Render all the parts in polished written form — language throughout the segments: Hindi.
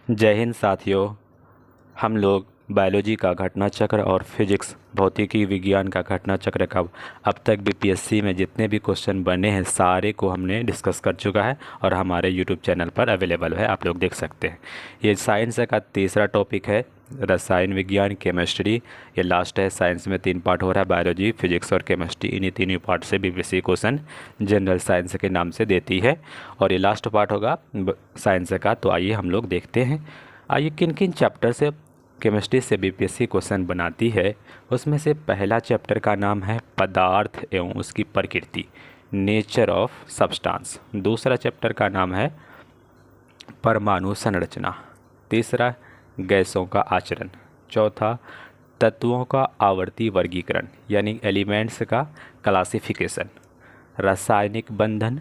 जय हिंद साथियों। हम लोग बायोलॉजी का घटना चक्र और फिजिक्स भौतिकी विज्ञान का घटना चक्र का अब तक बीपीएससी में जितने भी क्वेश्चन बने हैं सारे को हमने डिस्कस कर चुका है और हमारे यूट्यूब चैनल पर अवेलेबल है, आप लोग देख सकते हैं। ये साइंस का तीसरा टॉपिक है, रसायन विज्ञान केमिस्ट्री। ये लास्ट है। साइंस में 3 पार्ट हो रहा है, बायोलॉजी फिजिक्स और केमिस्ट्री। इन्हीं तीनों पार्ट से बीपीएससी क्वेश्चन जनरल साइंस के नाम से देती है और ये लास्ट पार्ट होगा साइंस का। तो आइए हम लोग देखते हैं, आइए किन किन चैप्टर से केमिस्ट्री से बीपीएससी क्वेश्चन बनाती है। उसमें से पहला चैप्टर का नाम है पदार्थ एवं उसकी प्रकृति, नेचर ऑफ सब्सटेंस। दूसरा चैप्टर का नाम है परमाणु संरचना। तीसरा गैसों का आचरण। चौथा तत्वों का आवर्ती वर्गीकरण यानी एलिमेंट्स का क्लासिफिकेशन। रासायनिक बंधन,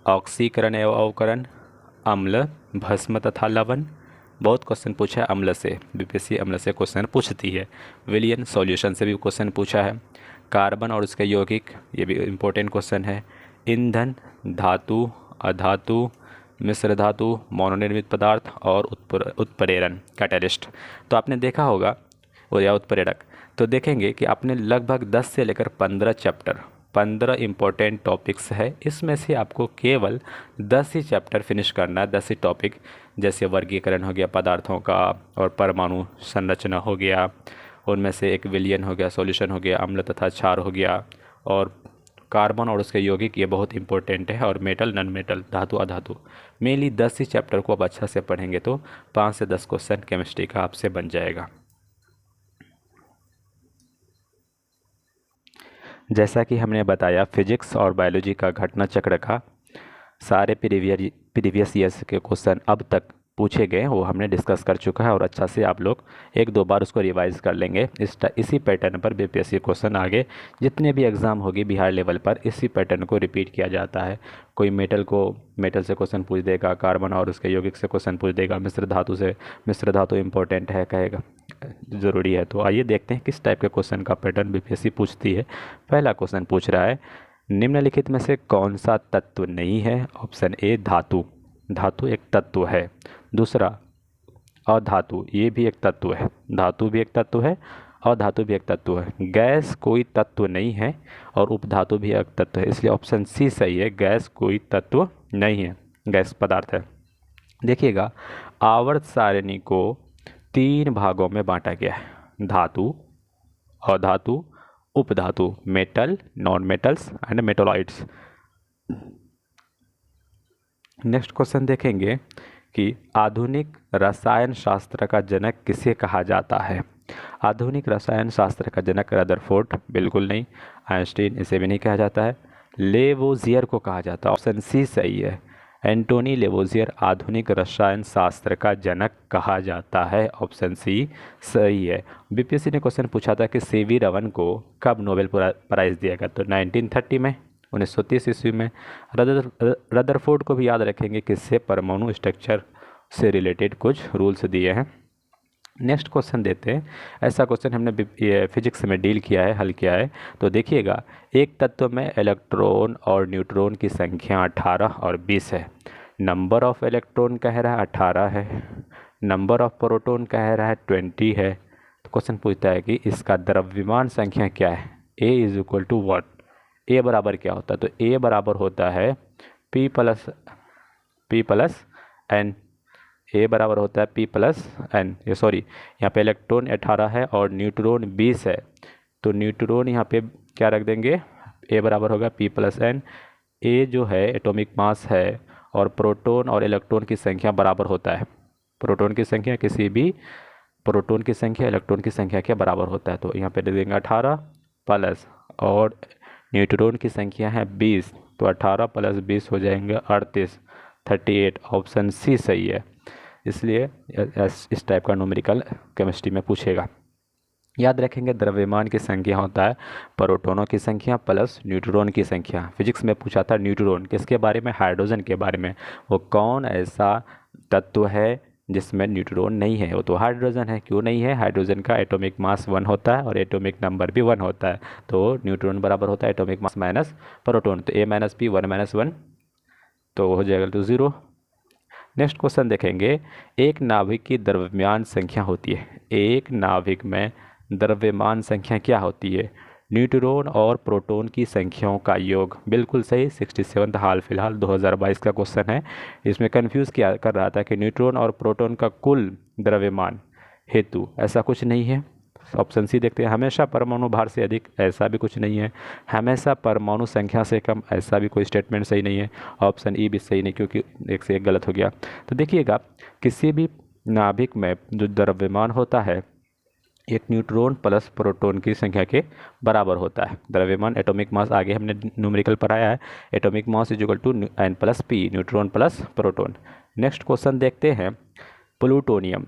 ऑक्सीकरण एवं अवकरण, अम्ल, भस्म तथा लवण। बहुत क्वेश्चन पूछा है अम्ल से, बीपीएससी अम्ल से क्वेश्चन पूछती है। विलियन सॉल्यूशन से भी क्वेश्चन पूछा है। कार्बन और उसके यौगिक, ये भी इम्पोर्टेंट क्वेश्चन है। ईंधन, धातु, अधातु, मिश्र धातु, मोनोनिर्मित पदार्थ और उत्प्रेरण कैटलिस्ट। तो आपने देखा होगा, और या उत्प्रेरक। तो देखेंगे कि आपने लगभग 10 से लेकर 15 चैप्टर, 15 इम्पोर्टेंट टॉपिक्स है। इसमें से आपको केवल 10 ही चैप्टर फिनिश करना है, 10 ही टॉपिक। जैसे वर्गीकरण हो गया पदार्थों का, और परमाणु संरचना हो गया, उनमें से एक विलयन हो गया, सॉल्यूशन हो गया, अम्ल तथा क्षार हो गया, और कार्बन और उसके यौगिक, ये बहुत इंपॉर्टेंट है, और मेटल, नॉन मेटल, धातु, अधातु। मेनली 10 ही चैप्टर को आप अच्छा से पढ़ेंगे तो 5 से 10 क्वेश्चन केमिस्ट्री का आपसे बन जाएगा। जैसा कि हमने बताया, फिजिक्स और बायोलॉजी का घटना चक्र का सारे प्रीवियस ईयर्स के क्वेश्चन अब तक पूछे गए वो हमने डिस्कस कर चुका है, और अच्छा से आप लोग 1-2 बार उसको रिवाइज कर लेंगे। इसी पैटर्न पर बीपीएससी क्वेश्चन आगे जितने भी एग्ज़ाम होगी बिहार लेवल पर, इसी पैटर्न को रिपीट किया जाता है। कोई मेटल से क्वेश्चन पूछ देगा, कार्बन और उसके यौगिक से क्वेश्चन पूछ देगा, मिश्र धातु इम्पोर्टेंट है कहेगा, ज़रूरी है। तो आइए देखते हैं किस टाइप के क्वेश्चन का पैटर्न बीपीएससी पूछती है। पहला क्वेश्चन पूछ रहा है, निम्नलिखित में से कौन सा तत्व नहीं है? ऑप्शन ए धातु, धातु एक तत्व है। दूसरा अधातु, ये भी एक तत्व है, धातु भी एक तत्व है, अधातु भी एक तत्व है। गैस कोई तत्व नहीं है, और उपधातु भी एक तत्व है, इसलिए ऑप्शन सी सही है। गैस कोई तत्व नहीं है, गैस पदार्थ है। देखिएगा, आवर्त सारणी को 3 भागों में बांटा गया है, धातु, अधातु, उपधातु, metal, non metals and metalloids. Next question देखेंगे कि आधुनिक रसायन शास्त्र का जनक किसे कहा जाता है? आधुनिक रसायन शास्त्र का जनक रदरफोर्ड, बिल्कुल नहीं। आइंस्टीन, इसे भी नहीं कहा जाता है। लेवोजियर को कहा जाता है, ऑप्शन सी सही है। एंटोनी लेवोजियर आधुनिक रसायन शास्त्र का जनक कहा जाता है, ऑप्शन सी सही है। बीपीएससी ने क्वेश्चन पूछा था कि सीवी रमन को कब नोबेल प्राइज़ दिया गया, तो 1930 में, 1930 ईस्वी में। रदरफोर्ड को भी याद रखेंगे, किससे? परमाणु स्ट्रक्चर से रिलेटेड कुछ रूल्स दिए हैं। नेक्स्ट क्वेश्चन देते हैं। ऐसा क्वेश्चन हमने फिजिक्स में डील किया है, हल किया है। तो देखिएगा, एक तत्व में इलेक्ट्रॉन और न्यूट्रॉन की संख्या 18 और 20 है। नंबर ऑफ इलेक्ट्रॉन कह रहा है 18 है, नंबर ऑफ प्रोटॉन कह रहा है 20 है। तो क्वेश्चन पूछता है कि इसका द्रव्यमान संख्या क्या है? ए इज इक्वल टू व्हाट? ए बराबर क्या होता है? तो ए बराबर होता है पी प्लस एन। ए बराबर होता है पी प्लस एन, ये सॉरी, यहाँ पे इलेक्ट्रॉन 18 है और न्यूट्रॉन 20 है, तो न्यूट्रॉन यहाँ पे क्या रख देंगे? ए बराबर होगा पी प्लस एन। ए जो है एटॉमिक मास है, और प्रोटॉन और इलेक्ट्रॉन की संख्या बराबर होता है। प्रोटॉन की संख्या किसी भी प्रोटॉन की संख्या इलेक्ट्रॉन की संख्या के बराबर होता है। तो यहाँ पे दे देंगे 18 प्लस, और न्यूट्रॉन की संख्या है 20, तो 18 प्लस 20 हो जाएंगे 38, 38। ऑप्शन सी सही है। इसलिए इस टाइप का न्यूमेरिकल केमिस्ट्री में पूछेगा। याद रखेंगे, द्रव्यमान की संख्या होता है प्रोटॉनों की संख्या प्लस न्यूट्रॉन की संख्या। फिजिक्स में पूछा था न्यूट्रॉन, किसके बारे में? हाइड्रोजन के बारे में। वो कौन ऐसा तत्व है जिसमें न्यूट्रॉन नहीं है? वो तो हाइड्रोजन है। क्यों नहीं है? हाइड्रोजन का एटॉमिक मास 1 होता है और एटॉमिक नंबर भी 1 होता है, तो न्यूट्रॉन बराबर होता है एटॉमिक मास माइनस प्रोटॉन। तो ए माइनस पी, 1 माइनस 1, तो हो जाएगा तो 0। नेक्स्ट क्वेश्चन देखेंगे, एक नाभिक की द्रव्यमान संख्या होती है, एक नाभिक में द्रव्यमान संख्या क्या होती है? न्यूट्रॉन और प्रोटॉन की संख्याओं का योग। बिल्कुल सही, 67 हाल फिलहाल 2022 का क्वेश्चन है। इसमें कंफ्यूज किया कर रहा था कि न्यूट्रॉन और प्रोटॉन का कुल द्रव्यमान हेतु, ऐसा कुछ नहीं है। ऑप्शन सी देखते हैं, हमेशा परमाणु भार से अधिक, ऐसा भी कुछ नहीं है। हमेशा परमाणु संख्या से कम, ऐसा भी कोई स्टेटमेंट सही नहीं है। ऑप्शन ई भी सही नहीं, क्योंकि एक से एक गलत हो गया। तो देखिएगा, किसी भी नाभिक में जो द्रव्यमान होता है एक न्यूट्रॉन प्लस प्रोटॉन की संख्या के बराबर होता है। द्रव्यमान एटॉमिक मास आगे हमने न्यूमेरिकल पढ़ाया है, atomic mass is equal to n plus पी, neutron plus proton. Next question देखते हैं, प्लूटोनियम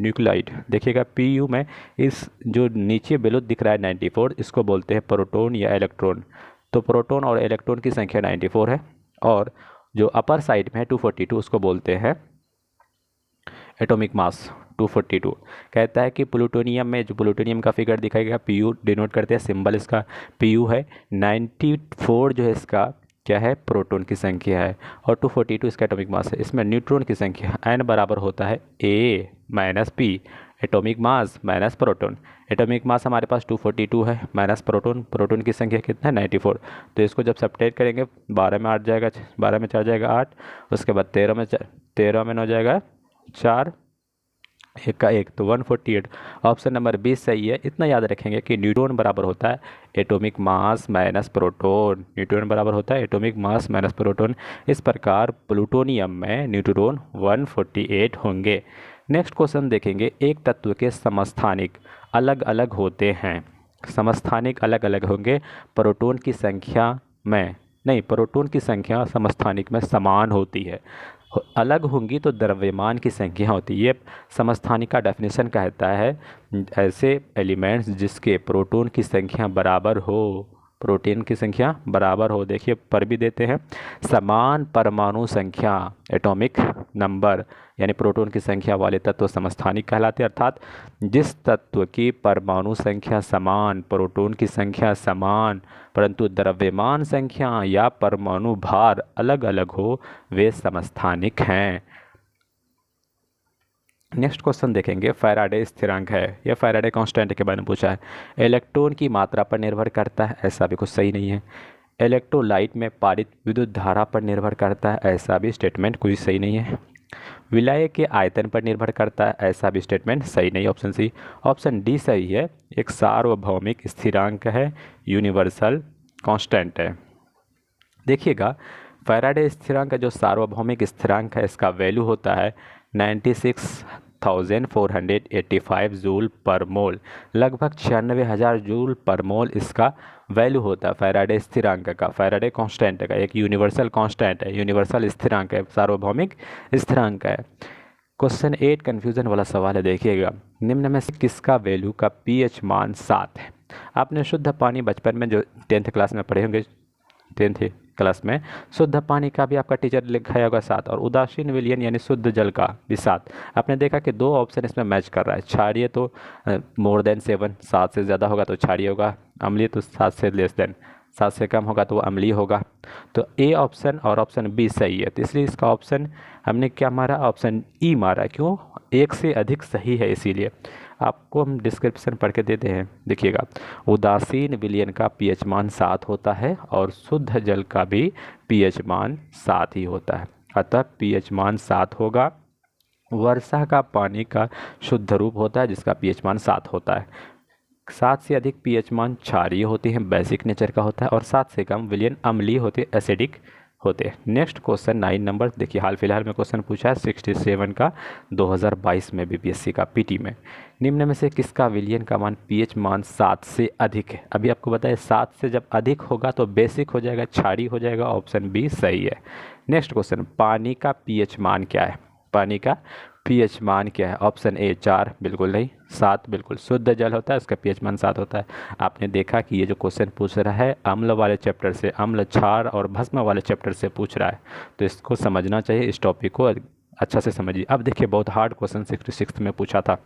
न्यूक्लाइड। देखिएगा Pu में इस जो नीचे बेलू दिख रहा है 94, इसको बोलते हैं प्रोटॉन या इलेक्ट्रॉन। तो प्रोटॉन और इलेक्ट्रॉन की संख्या 94 है, और जो अपर साइड में है 242, उसको बोलते हैं एटॉमिक मास 242। कहता है कि प्लूटोनियम में, जो प्लूटोनियम का फिगर दिखाएगा Pu डिनोट करते हैं, सिंबल इसका Pu है। 94 जो है इसका क्या है, प्रोटॉन की संख्या है, और 242 इसका एटॉमिक मास है। इसमें न्यूट्रॉन की संख्या n बराबर होता है A minus P, atomic mass minus proton. Atomic mass हमारे पास 242 है, माइनस प्रोटॉन, प्रोटॉन की संख्या कितना है 94। तो इसको जब सब्ट्रैक्ट करेंगे 12 में 8 जाएगा, 12 में 4 जाएगा 8, उसके बाद 13 में 9 जाएगा 4, एक का एक, तो 148। ऑप्शन नंबर 20 सही है। इतना याद रखेंगे कि न्यूट्रॉन बराबर होता है एटॉमिक मास माइनस प्रोटॉन, न्यूट्रॉन बराबर होता है एटॉमिक मास माइनस प्रोटॉन। इस प्रकार प्लूटोनियम में न्यूट्रॉन 148 होंगे। नेक्स्ट क्वेश्चन देखेंगे, एक तत्व के समस्थानिक अलग अलग होते हैं। समस्थानिक अलग अलग होंगे, प्रोटॉन की संख्या में नहीं, प्रोटॉन की संख्या समस्थानिक में समान होती है। अलग होंगी तो द्रव्यमान की संख्या होती है। ये समस्थानिक का डेफिनेशन कहता है ऐसे एलिमेंट्स जिसके प्रोटॉन की संख्या बराबर हो, प्रोटीन की संख्या बराबर हो। देखिए पर भी देते हैं, समान परमाणु संख्या एटॉमिक नंबर यानी प्रोटॉन की संख्या वाले तत्व समस्थानिक कहलाते हैं। अर्थात जिस तत्व की परमाणु संख्या समान, प्रोटॉन की संख्या समान, परंतु द्रव्यमान संख्या या परमाणु भार अलग अलग हो, वे समस्थानिक हैं। नेक्स्ट क्वेश्चन देखेंगे, फैराडे स्थिरांक है, यह फैराडे कांस्टेंट के बारे में पूछा है। इलेक्ट्रॉन की मात्रा पर निर्भर करता है, ऐसा भी कुछ सही नहीं है। इलेक्ट्रोलाइट में पारित विद्युत धारा पर निर्भर करता है, ऐसा भी स्टेटमेंट कुछ सही नहीं है। विलय के आयतन पर निर्भर करता है, ऐसा भी स्टेटमेंट सही नहीं, ऑप्शन सी। ऑप्शन डी सही है, एक सार्वभौमिक स्थिरांक है, यूनिवर्सल कांस्टेंट है। देखिएगा, फैराडे स्थिरांक का जो सार्वभौमिक स्थिरांक है, इसका वैल्यू होता है 96,485 जूल पर मोल, लगभग 96,000 जूल पर मोल इसका वैल्यू होता है फैराडे स्थिरांक का। फैराडे कांस्टेंट का एक यूनिवर्सल कांस्टेंट है, यूनिवर्सल स्थिरांक है, सार्वभौमिक स्थिरांक है। क्वेश्चन 8 कन्फ्यूजन वाला सवाल है, देखिएगा, निम्न में से किसका वैल्यू का पीएच मान 7 है? आपने शुद्ध पानी बचपन में जो 10th क्लास में पढ़े होंगे, 10th क्लास में शुद्ध पानी का भी आपका टीचर लिखाया होगा 7, और उदासीन विलयन यानी शुद्ध जल का भी 7। आपने देखा कि दो ऑप्शन इसमें मैच कर रहा है। क्षारीय तो मोर देन 7, 7 से ज़्यादा होगा तो क्षारीय होगा, अम्लीय तो 7 से लेस देन, 7 से कम होगा तो वो अम्लीय होगा। तो ए ऑप्शन और ऑप्शन बी सही है, तो इसलिए इसका ऑप्शन हमने क्या मारा, ऑप्शन ई मारा। क्यों? एक से अधिक सही है, इसीलिए। आपको हम डिस्क्रिप्शन पढ़ के देते हैं, देखिएगा, उदासीन विलयन का पीएच मान 7 होता है और शुद्ध जल का भी पीएच मान 7 ही होता है, अतः पीएच मान 7 होगा। वर्षा का पानी का शुद्ध रूप होता है जिसका पीएच मान 7 होता है। 7 से अधिक पीएच मान क्षारीय होते हैं, बेसिक नेचर का होता है, और 7 से कम विलयन अम्लीय होते हैं, एसिडिक होते हैं। नेक्स्ट क्वेश्चन 9 नंबर देखिए, हाल फिलहाल में क्वेश्चन पूछा है 67 का 2022 में बीपीएससी का पीटी में। निम्न में से किसका विलयन का मान पीएच मान 7 से अधिक है? अभी आपको बताया 7 से जब अधिक होगा तो बेसिक हो जाएगा, क्षारीय हो जाएगा, ऑप्शन बी सही है। नेक्स्ट क्वेश्चन, पानी का पीएच मान क्या है? पानी का पीएच मान क्या है? ऑप्शन ए 4 बिल्कुल नहीं, 7 बिल्कुल। शुद्ध जल होता है उसका पीएच मान 7 होता है। आपने देखा कि ये जो क्वेश्चन पूछ रहा है अम्ल वाले चैप्टर से, अम्ल, क्षार और भस्म वाले चैप्टर से पूछ रहा है, तो इसको समझना चाहिए, इस टॉपिक को अच्छा से समझिए। अब देखिए, बहुत हार्ड क्वेश्चन 66 में पूछा था।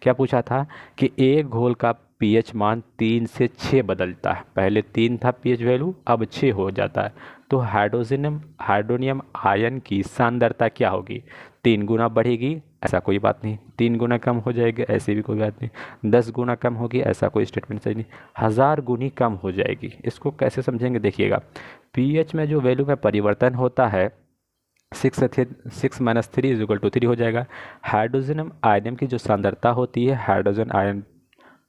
क्या पूछा था कि एक घोल का पीएच मान 3 से 6 बदलता है। पहले 3 था पीएच वैल्यू, अब 6 हो जाता है, तो हाइड्रोनियम आयन की सांद्रता क्या होगी? 3 गुना बढ़ेगी, ऐसा कोई बात नहीं। 3 गुना कम हो जाएगी, ऐसी भी कोई बात नहीं। 10 गुना कम होगी, ऐसा कोई स्टेटमेंट सही नहीं। 1000 गुनी कम हो जाएगी। इसको कैसे समझेंगे? देखिएगा, पीएच में जो वैल्यू में परिवर्तन होता है 6 - 3 = 3 हो जाएगा। हाइड्रोजन आयन की जो सांद्रता होती है, hydrogen ion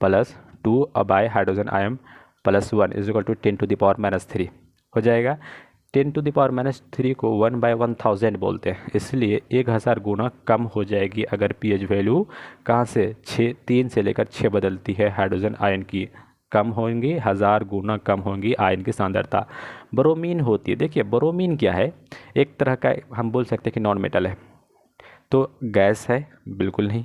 plus 2 bye hydrogen ion plus 1 = 10⁻³ हो जाएगा। 10⁻³ को 1/1000 बोलते हैं, इसलिए 1000 गुना कम हो जाएगी अगर पीएच वैल्यू कहाँ से 3 से लेकर 6 बदलती है। हाइड्रोजन आयन की कम होंगी, 1000 गुना कम होंगी आयन की सांद्रता। ब्रोमीन होती है, देखिए ब्रोमीन क्या है, एक तरह का हम बोल सकते हैं कि नॉन मेटल है। तो गैस है? बिल्कुल नहीं।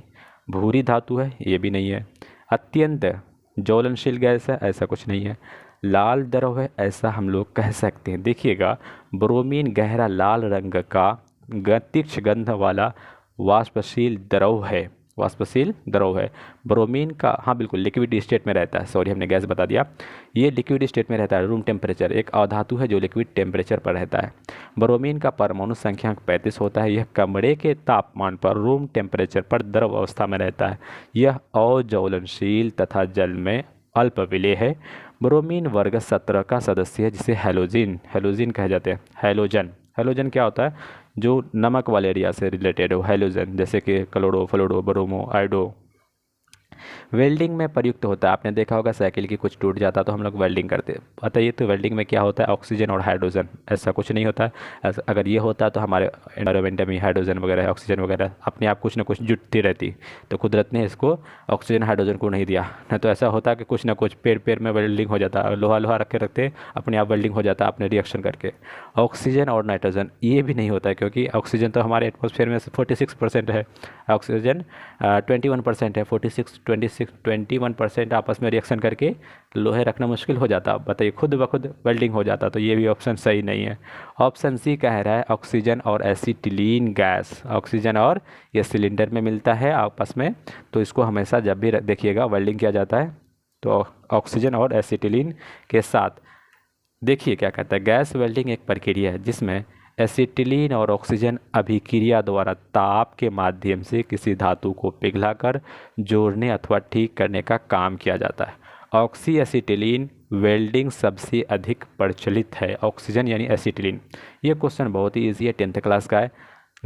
भूरी धातु है? ये भी नहीं है। अत्यंत ज्वलनशील गैस है? ऐसा कुछ नहीं है। लाल द्रव है? ऐसा हम लोग कह सकते हैं। देखिएगा, ब्रोमीन गहरा लाल रंग का तीक्ष गंध वाला वाष्पशील द्रव है, वाष्पशील द्रव है। ब्रोमीन का, हाँ बिल्कुल, लिक्विड स्टेट में रहता है। सॉरी, हमने गैस बता दिया। ये लिक्विड स्टेट में रहता है, रूम टेम्परेचर। एक अधातु है जो लिक्विड टेम्परेचर पर रहता है। ब्रोमीन का परमाणु संख्या 35 होता है। यह कमरे के तापमान पर, रूम टेम्परेचर पर द्रव अवस्था में रहता है। यह अज्वलनशील तथा जल में अल्प विलेय है। ब्रोमीन वर्ग 17 का सदस्य है, जिसे हैलोजन कहे जाते हैं। हैलोजन क्या होता है? जो नमक वाले एरिया से रिलेटेड हो, हैलोजन, जैसे कि क्लोरो, फ्लोरो, ब्रोमो, आयोडो। वेल्डिंग में प्रयुक्त होता है। आपने देखा होगा साइकिल की कुछ टूट जाता तो हम लोग वेल्डिंग करते हैं। बताइए, तो वेल्डिंग में क्या होता है? ऑक्सीजन और हाइड्रोजन। ऐसा कुछ नहीं होता है। अगर ये होता तो हमारे एनवायरमेंट में हाइड्रोजन वगैरह, ऑक्सीजन वगैरह अपने आप कुछ ना कुछ जुटती रहती। तो कुदरत ने इसको ऑक्सीजन हाइड्रोजन को नहीं दिया, नहीं तो ऐसा होता कि कुछ ना कुछ पेड़ में वेल्डिंग हो जाता। लोहा रख के रखते, अपने आप वेल्डिंग हो जाता अपने रिएक्शन करके। ऑक्सीजन और नाइट्रोजन ये भी नहीं होता है, क्योंकि ऑक्सीजन तो हमारे एटमॉस्फेयर में 46% है, ऑक्सीजन 21% है। 21% आपस में रिएक्शन करके लोहे रखना मुश्किल हो जाता। बताइए, खुद ब खुद वेल्डिंग हो जाता। तो ये भी ऑप्शन सही नहीं है। ऑप्शन सी कह रहा है ऑक्सीजन और एसिटिलीन गैस। ऑक्सीजन और ये सिलेंडर में मिलता है आपस में, तो इसको हमेशा जब भी देखिएगा वेल्डिंग किया जाता है तो ऑक्सीजन और एसिटिलीन के साथ। देखिए क्या कहता है, गैस वेल्डिंग एक प्रक्रिया है जिसमें एसिटिलीन और ऑक्सीजन अभिक्रिया द्वारा ताप के माध्यम से किसी धातु को पिघलाकर जोड़ने अथवा ठीक करने का काम किया जाता है। ऑक्सी एसिटिलीन वेल्डिंग सबसे अधिक प्रचलित है। ऑक्सीजन यानी एसिटिलीन। ये क्वेश्चन बहुत ही ईजी है, 10th क्लास का है।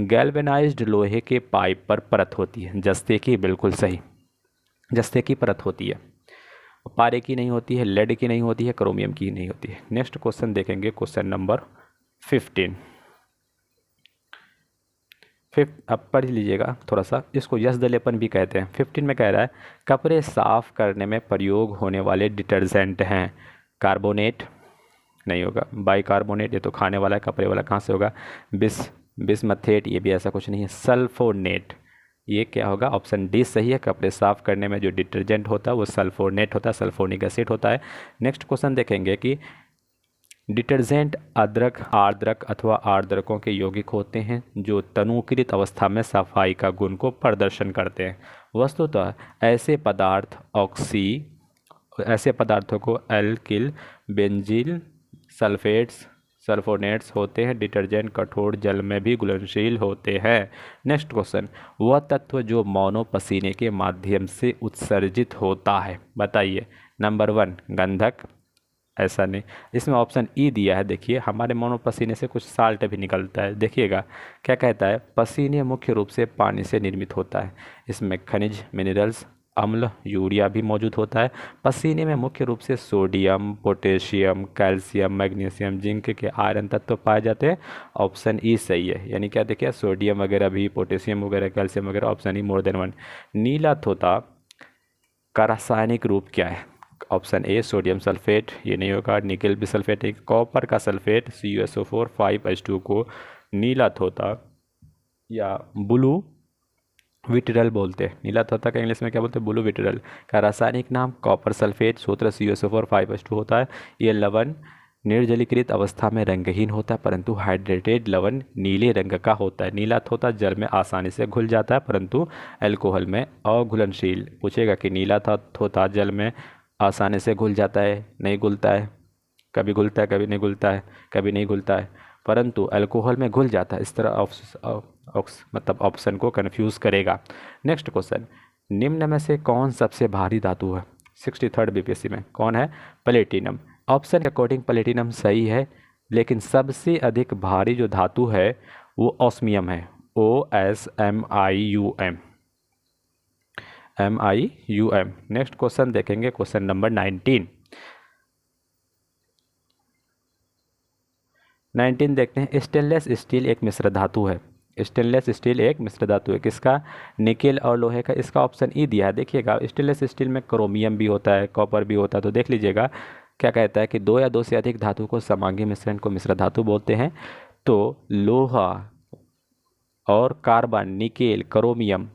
गैल्वेनाइज्ड लोहे के पाइप पर परत होती है, जस्ते की, बिल्कुल सही, जस्ते की परत होती है। पारे की नहीं होती है, लेड की नहीं होती है, क्रोमियम की नहीं होती है। नेक्स्ट क्वेश्चन देखेंगे, क्वेश्चन नंबर 15। अब पढ़ लीजिएगा थोड़ा सा, इसको यश दलेपन भी कहते हैं। 15 में कह रहा है कपड़े साफ करने में प्रयोग होने वाले डिटर्जेंट हैं। कार्बोनेट नहीं होगा, बाइकार्बोनेट ये तो खाने वाला है, कपड़े वाला कहाँ से होगा? बिस्मथेट ये भी ऐसा कुछ नहीं है। सल्फोनेट ये क्या होगा? ऑप्शन डी सही है। कपड़े साफ करने में जो डिटर्जेंट होता है वो सल्फोनेट होता है, सल्फोनिक एसिड होता है। नेक्स्ट क्वेश्चन देखेंगे कि डिटर्जेंट अद्रक, आर्द्रक अथवा आर्द्रकों के यौगिक होते हैं जो तनुकृत अवस्था में सफाई का गुण को प्रदर्शन करते हैं। वस्तुतः ऐसे पदार्थों को एल्किल, बेंजील सल्फेट्स, सल्फोनेट्स होते हैं। डिटर्जेंट कठोर जल में भी घुलनशील होते हैं। नेक्स्ट क्वेश्चन, वह तत्व जो मानव पसीने के माध्यम से उत्सर्जित होता है, बताइए। नंबर 1 गंधक, ऐसा नहीं। इसमें ऑप्शन ई दिया है। देखिए, हमारे मानव पसीने से कुछ साल्ट भी निकलता है। देखिएगा क्या कहता है, पसीने मुख्य रूप से पानी से निर्मित होता है। इसमें खनिज, मिनरल्स, अम्ल, यूरिया भी मौजूद होता है। पसीने में मुख्य रूप से sodium, potassium, calcium, magnesium, zinc के आयरन तत्व पाए जाते हैं। ऑप्शन ई सही है। यानी क्या देखिए, सोडियम वगैरह भी, पोटेशियम वगैरह, कैल्शियम वगैरह, ऑप्शन ई मोर देन 1। नीला तोता का रासायनिक रूप क्या है? ऑप्शन ए सोडियम सल्फेट, ये नहीं होगा। निकेल भी सल्फेट है। कॉपर का सल्फेट CuSO4 5H2 को नीला तोता या ब्लू विट्रल बोलते हैं। नीला तोता का इंग्लिश में क्या बोलते हैं? Blue vitriol. का रासायनिक नाम कॉपर सल्फेट, सूत्र CuSO4 5H2 होता है। ये लवण निर्जलीकृत अवस्था में रंगहीन होता है, परंतु हाइड्रेटेड लवण नीले रंग का होता है। नीला तोता जल में आसानी से घुल जाता है, परंतु अल्कोहल में अघुलनशील। पूछेगा कि नीला तोता जल में आसानी से घुल जाता है, नहीं घुलता है, कभी घुलता है, कभी नहीं घुलता है, कभी नहीं घुलता है, परंतु अल्कोहल में घुल जाता है। इस तरह मतलब ऑप्शन को कन्फ्यूज़ करेगा। नेक्स्ट क्वेश्चन, निम्न में से कौन सबसे भारी धातु है? 63rd बीपीएससी में कौन है? प्लेटिनम। ऑप्शन के अकॉर्डिंग प्लेटिनम सही है, लेकिन सबसे अधिक भारी जो धातु है वो ऑस्मियम है, OSMIUM, MIUM। नेक्स्ट क्वेश्चन देखेंगे, क्वेश्चन नंबर 19 देखते हैं। स्टेनलेस स्टील एक मिश्र धातु है। स्टेनलेस स्टील एक मिश्र धातु है, किसका? निकेल और लोहे का। इसका ऑप्शन ई दिया है। देखिएगा, स्टेनलेस स्टील में क्रोमियम भी होता है, कॉपर भी होता है, तो देख लीजिएगा क्या कहता है कि दो या दो से अधिक धातु को समांगी मिश्रण को मिश्र धातु बोलते हैं। तो लोहा और कार्बन, निकेल, क्रोमियम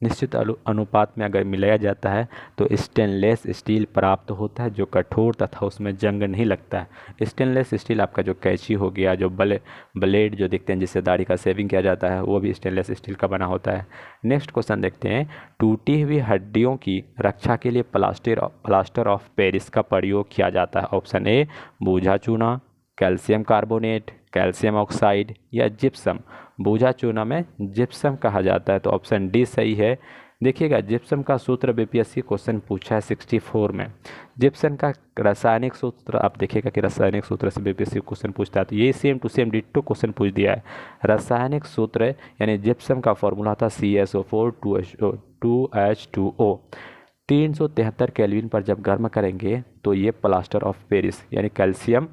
निश्चित अनुपात में अगर मिलाया जाता है तो स्टेनलेस स्टील प्राप्त होता है, जो कठोर तथा उसमें जंग नहीं लगता है। स्टेनलेस स्टील आपका जो कैंची हो गया, जो ब्लेड जो दिखते हैं जिससे दाढ़ी का सेविंग किया जाता है, वो भी स्टेनलेस स्टील का बना होता है। नेक्स्ट क्वेश्चन देखते हैं। टूटी हुई हड्डियों की रक्षा के लिए प्लास्टर ऑफ पेरिस का प्रयोग किया जाता है। ऑप्शन ए बूझा चूना, कैल्शियम कार्बोनेट, कैल्शियम ऑक्साइड या जिप्सम। बूझा चूना में जिप्सम कहा जाता है, तो ऑप्शन डी सही है। देखिएगा, जिप्सम का सूत्र बीपीएससी क्वेश्चन पूछा है 64 में। जिप्सम का रासायनिक सूत्र आप देखिएगा कि रासायनिक सूत्र से बीपीएससी क्वेश्चन पूछता है, तो ये same to same ditto question पूछ दिया है। रासायनिक सूत्र यानी जिप्सम का फॉर्मूला था CSO4 2H2O। 373 केल्विन पर जब गर्म करेंगे तो ये प्लास्टर ऑफ पेरिस यानी कैल्शियम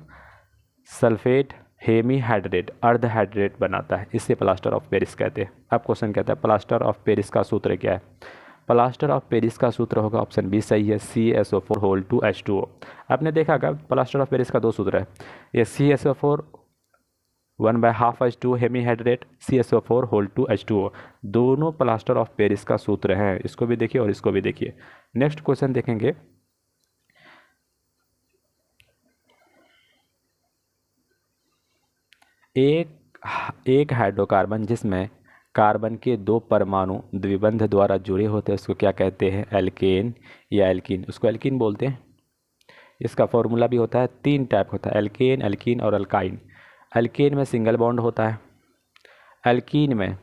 सल्फेट हेमीहाइड्रेट अर्धहाइड्रेट बनाता है, इसे प्लास्टर ऑफ पेरिस कहते हैं। अब क्वेश्चन कहता है प्लास्टर ऑफ पेरिस का सूत्र क्या है? प्लास्टर ऑफ पेरिस का सूत्र होगा, ऑप्शन बी सही है, CSO4 2H2O। आपने देखा होगा प्लास्टर ऑफ पेरिस का दो सूत्र है, ये CSO4 1/2 H2O hemihydrate, CSO4 2H2O, दोनों प्लास्टर ऑफ पेरिस का सूत्र है। इसको भी देखिए और इसको भी देखिए। नेक्स्ट क्वेश्चन देखेंगे। एक हाइड्रोकार्बन जिसमें कार्बन के दो परमाणु द्विबंध द्वारा जुड़े होते हैं उसको क्या कहते हैं? एल्केन या एल्कीन, उसको एल्कीन बोलते हैं। इसका फॉर्मूला भी होता है, 3 टाइप होता है, एल्केन, एल्कीन और अल्काइन। एल्केन में सिंगल बॉन्ड होता है, एल्कीन में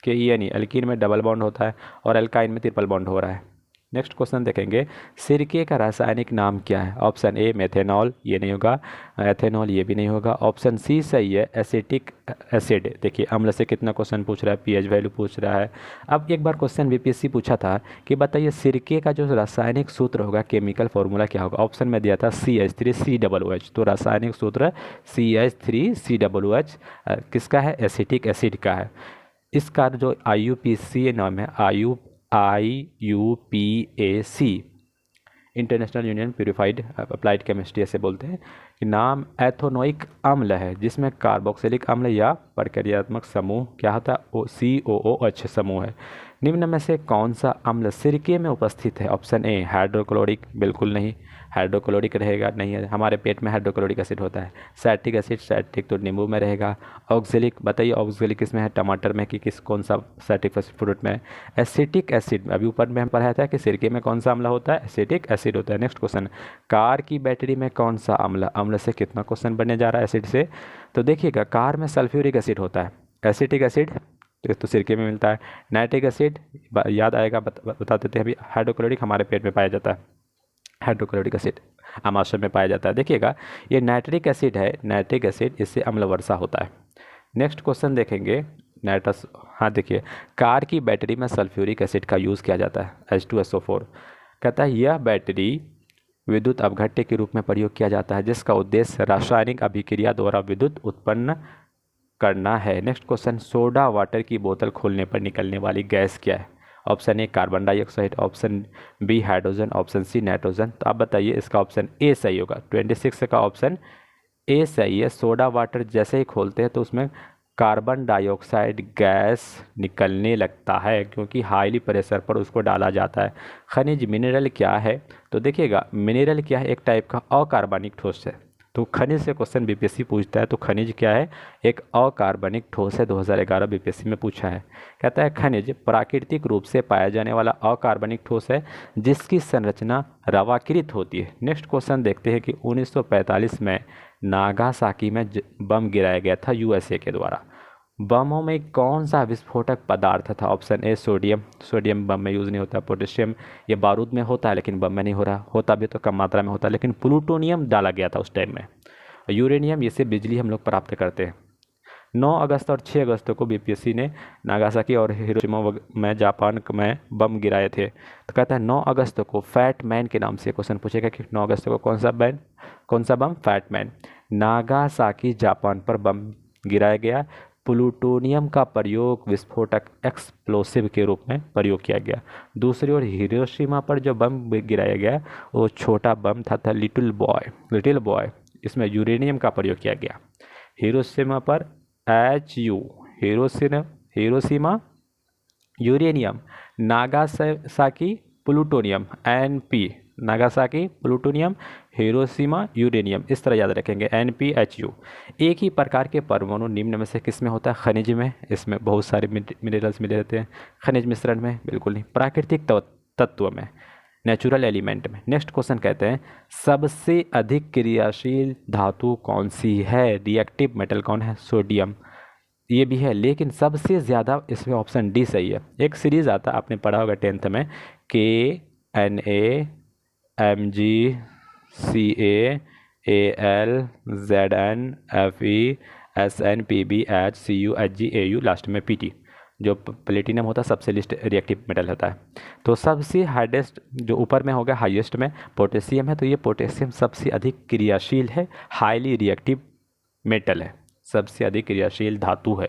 यानी एल्कीन में डबल बॉन्ड होता है और अल्काइन में ट्रिपल बॉन्ड हो रहा है। नेक्स्ट क्वेश्चन देखेंगे। सिरके का रासायनिक नाम क्या है? ऑप्शन ए मेथेनॉल, ये नहीं होगा, एथेनॉल ये भी नहीं होगा, ऑप्शन सी सही है एसिटिक एसिड। देखिए अम्ल से कितना क्वेश्चन पूछ रहा है, पीएच वैल्यू पूछ रहा है। अब एक बार क्वेश्चन बीपीएससी पूछा था कि बताइए सिरके का जो रासायनिक सूत्र होगा, केमिकल फॉर्मूला क्या होगा? ऑप्शन में दिया था CH3COOH, तो रासायनिक सूत्र CH3COOH किसका है? एसिटिक एसिड का है। इसका जो IUPAC नाम है, IUPAC international union purified applied chemistry ऐसे बोलते हैं कि नाम एथोनोइक अम्ल है, जिसमें कार्बोक्सिलिक अम्ल या प्रक्रियात्मक समूह क्या होता है? COOH समूह है। निम्न में से कौन सा अम्ल सिरके में उपस्थित है? ऑप्शन ए हाइड्रोक्लोरिक, बिल्कुल नहीं, हाइड्रोक्लोरिक रहेगा नहीं है, हमारे पेट में हाइड्रोक्लोरिक एसिड होता है। सैट्रिक एसिड, सैट्रिक तो नींबू में रहेगा। ऑक्जेलिक, बताइए ऑक्जेलिक किस में है? टमाटर में कि कौन सा सैट्रिक फ्रूट में? एसिटिक एसिड, अभी ऊपर में हम पढ़ाया था कि सिरके में कौन सा अम्ल होता है? एसिटिक एसिड होता है। नेक्स्ट क्वेश्चन, कार की बैटरी में कौन सा अम्ल? अम्ल से कितना क्वेश्चन बनने जा रहा है एसिड से? तो देखिएगा कार में सल्फ्यूरिक एसिड होता है, एसिटिक एसिड तो सिरके में मिलता है। नाइट्रिक एसिड याद आएगा, बता देते हैं अभी। हाइड्रोक्लोरिक हमारे पेट में पाया जाता है, हाइड्रोक्लोरिक एसिड आमाशय में पाया जाता है। देखिएगा ये नाइट्रिक एसिड है, नाइट्रिक एसिड, इससे अम्ल वर्षा होता है। नेक्स्ट क्वेश्चन देखेंगे नाइट्रस। हाँ देखिए, कार की बैटरी में सल्फ्यूरिक एसिड का यूज़ किया जाता है, H2SO4। कहता है यह बैटरी विद्युत अपघट्य के रूप में प्रयोग किया जाता है, जिसका उद्देश्य रासायनिक अभिक्रिया द्वारा विद्युत उत्पन्न करना है। नेक्स्ट क्वेश्चन, सोडा वाटर की बोतल खोलने पर निकलने वाली गैस क्या है? Option A carbon dioxide, option B hydrogen, option C nitrogen. तो आप बताइए इसका ऑप्शन ए सही होगा। 26 का ऑप्शन ए सही है। सोडा वाटर जैसे ही खोलते हैं तो उसमें कार्बन डाइऑक्साइड गैस निकलने लगता है, क्योंकि हाईली प्रेशर पर उसको डाला जाता है। खनिज मिनरल क्या है? तो देखिएगा मिनरल क्या है? एक टाइप का अकार्बनिक ठोस है, तो खनिज से क्वेश्चन बीपीएससी पूछता है, तो खनिज क्या है? एक अकार्बनिक ठोस है। 2011 बीपीएससी में पूछा है। कहता है खनिज प्राकृतिक रूप से पाया जाने वाला अकार्बनिक ठोस है जिसकी संरचना रवाकृत होती है। नेक्स्ट क्वेश्चन देखते हैं कि 1945 में नागासाकी में बम गिराया गया था यूएसए के द्वारा। बमों में कौन सा विस्फोटक पदार्थ था? Option A sodium. सोडियम बम में यूज़ नहीं होता। पोटेशियम ये बारूद में होता है लेकिन बम में नहीं हो रहा, होता भी तो कम मात्रा में होता है। लेकिन प्लूटोनियम डाला गया था उस टाइम में। यूरेनियम, इससे बिजली हम लोग प्राप्त करते हैं। 9 अगस्त और 6 अगस्त को बीपीएससी ने नागासाकी और हिरोशिमा में जापान में बम गिराए थे। तो कहता है 9 अगस्त को फैट मैन के नाम से क्वेश्चन पूछेगा कि 9 अगस्त को कौन सा बम? Fat man. नागासाकी जापान पर बम गिराया गया। प्लूटोनियम का प्रयोग विस्फोटक एक्सप्लोसिव के रूप में प्रयोग किया गया। दूसरी ओर हिरोशिमा पर जो बम गिराया गया वो छोटा बम था लिटिल बॉय। इसमें यूरेनियम का प्रयोग किया गया। हिरोशिमा पर HU Hiroshima uranium, Nagasaki plutonium NP, Nagasaki plutonium, Hiroshima uranium, इस तरह याद रखेंगे NPHU। एक ही प्रकार के परमाणु निम्न में से किस में होता है? खनिज में। इसमें बहुत सारे मिनरल्स मिले रहते हैं। खनिज मिश्रण में बिल्कुल नहीं। प्राकृतिक तत्व में, नेचुरल एलिमेंट में। नेक्स्ट क्वेश्चन कहते हैं सबसे अधिक क्रियाशील धातु कौन सी है? रिएक्टिव मेटल कौन है? सोडियम। ये भी है लेकिन सबसे ज़्यादा इसमें ऑप्शन डी सही है। एक सीरीज आता आपने पढ़ा होगा 10th में, KNA, MG, CA, AL, ZN, FE, SN, PB, HCU, HgAu, last में PT। जो प्लेटिनम होता है सबसे लिस्ट रिएक्टिव मेटल होता है। तो सबसे हाईएस्ट जो ऊपर में होगा हाईएस्ट में पोटेशियम है। तो ये पोटेशियम सबसे अधिक क्रियाशील है, हाईली रिएक्टिव मेटल है, सबसे अधिक क्रियाशील धातु है।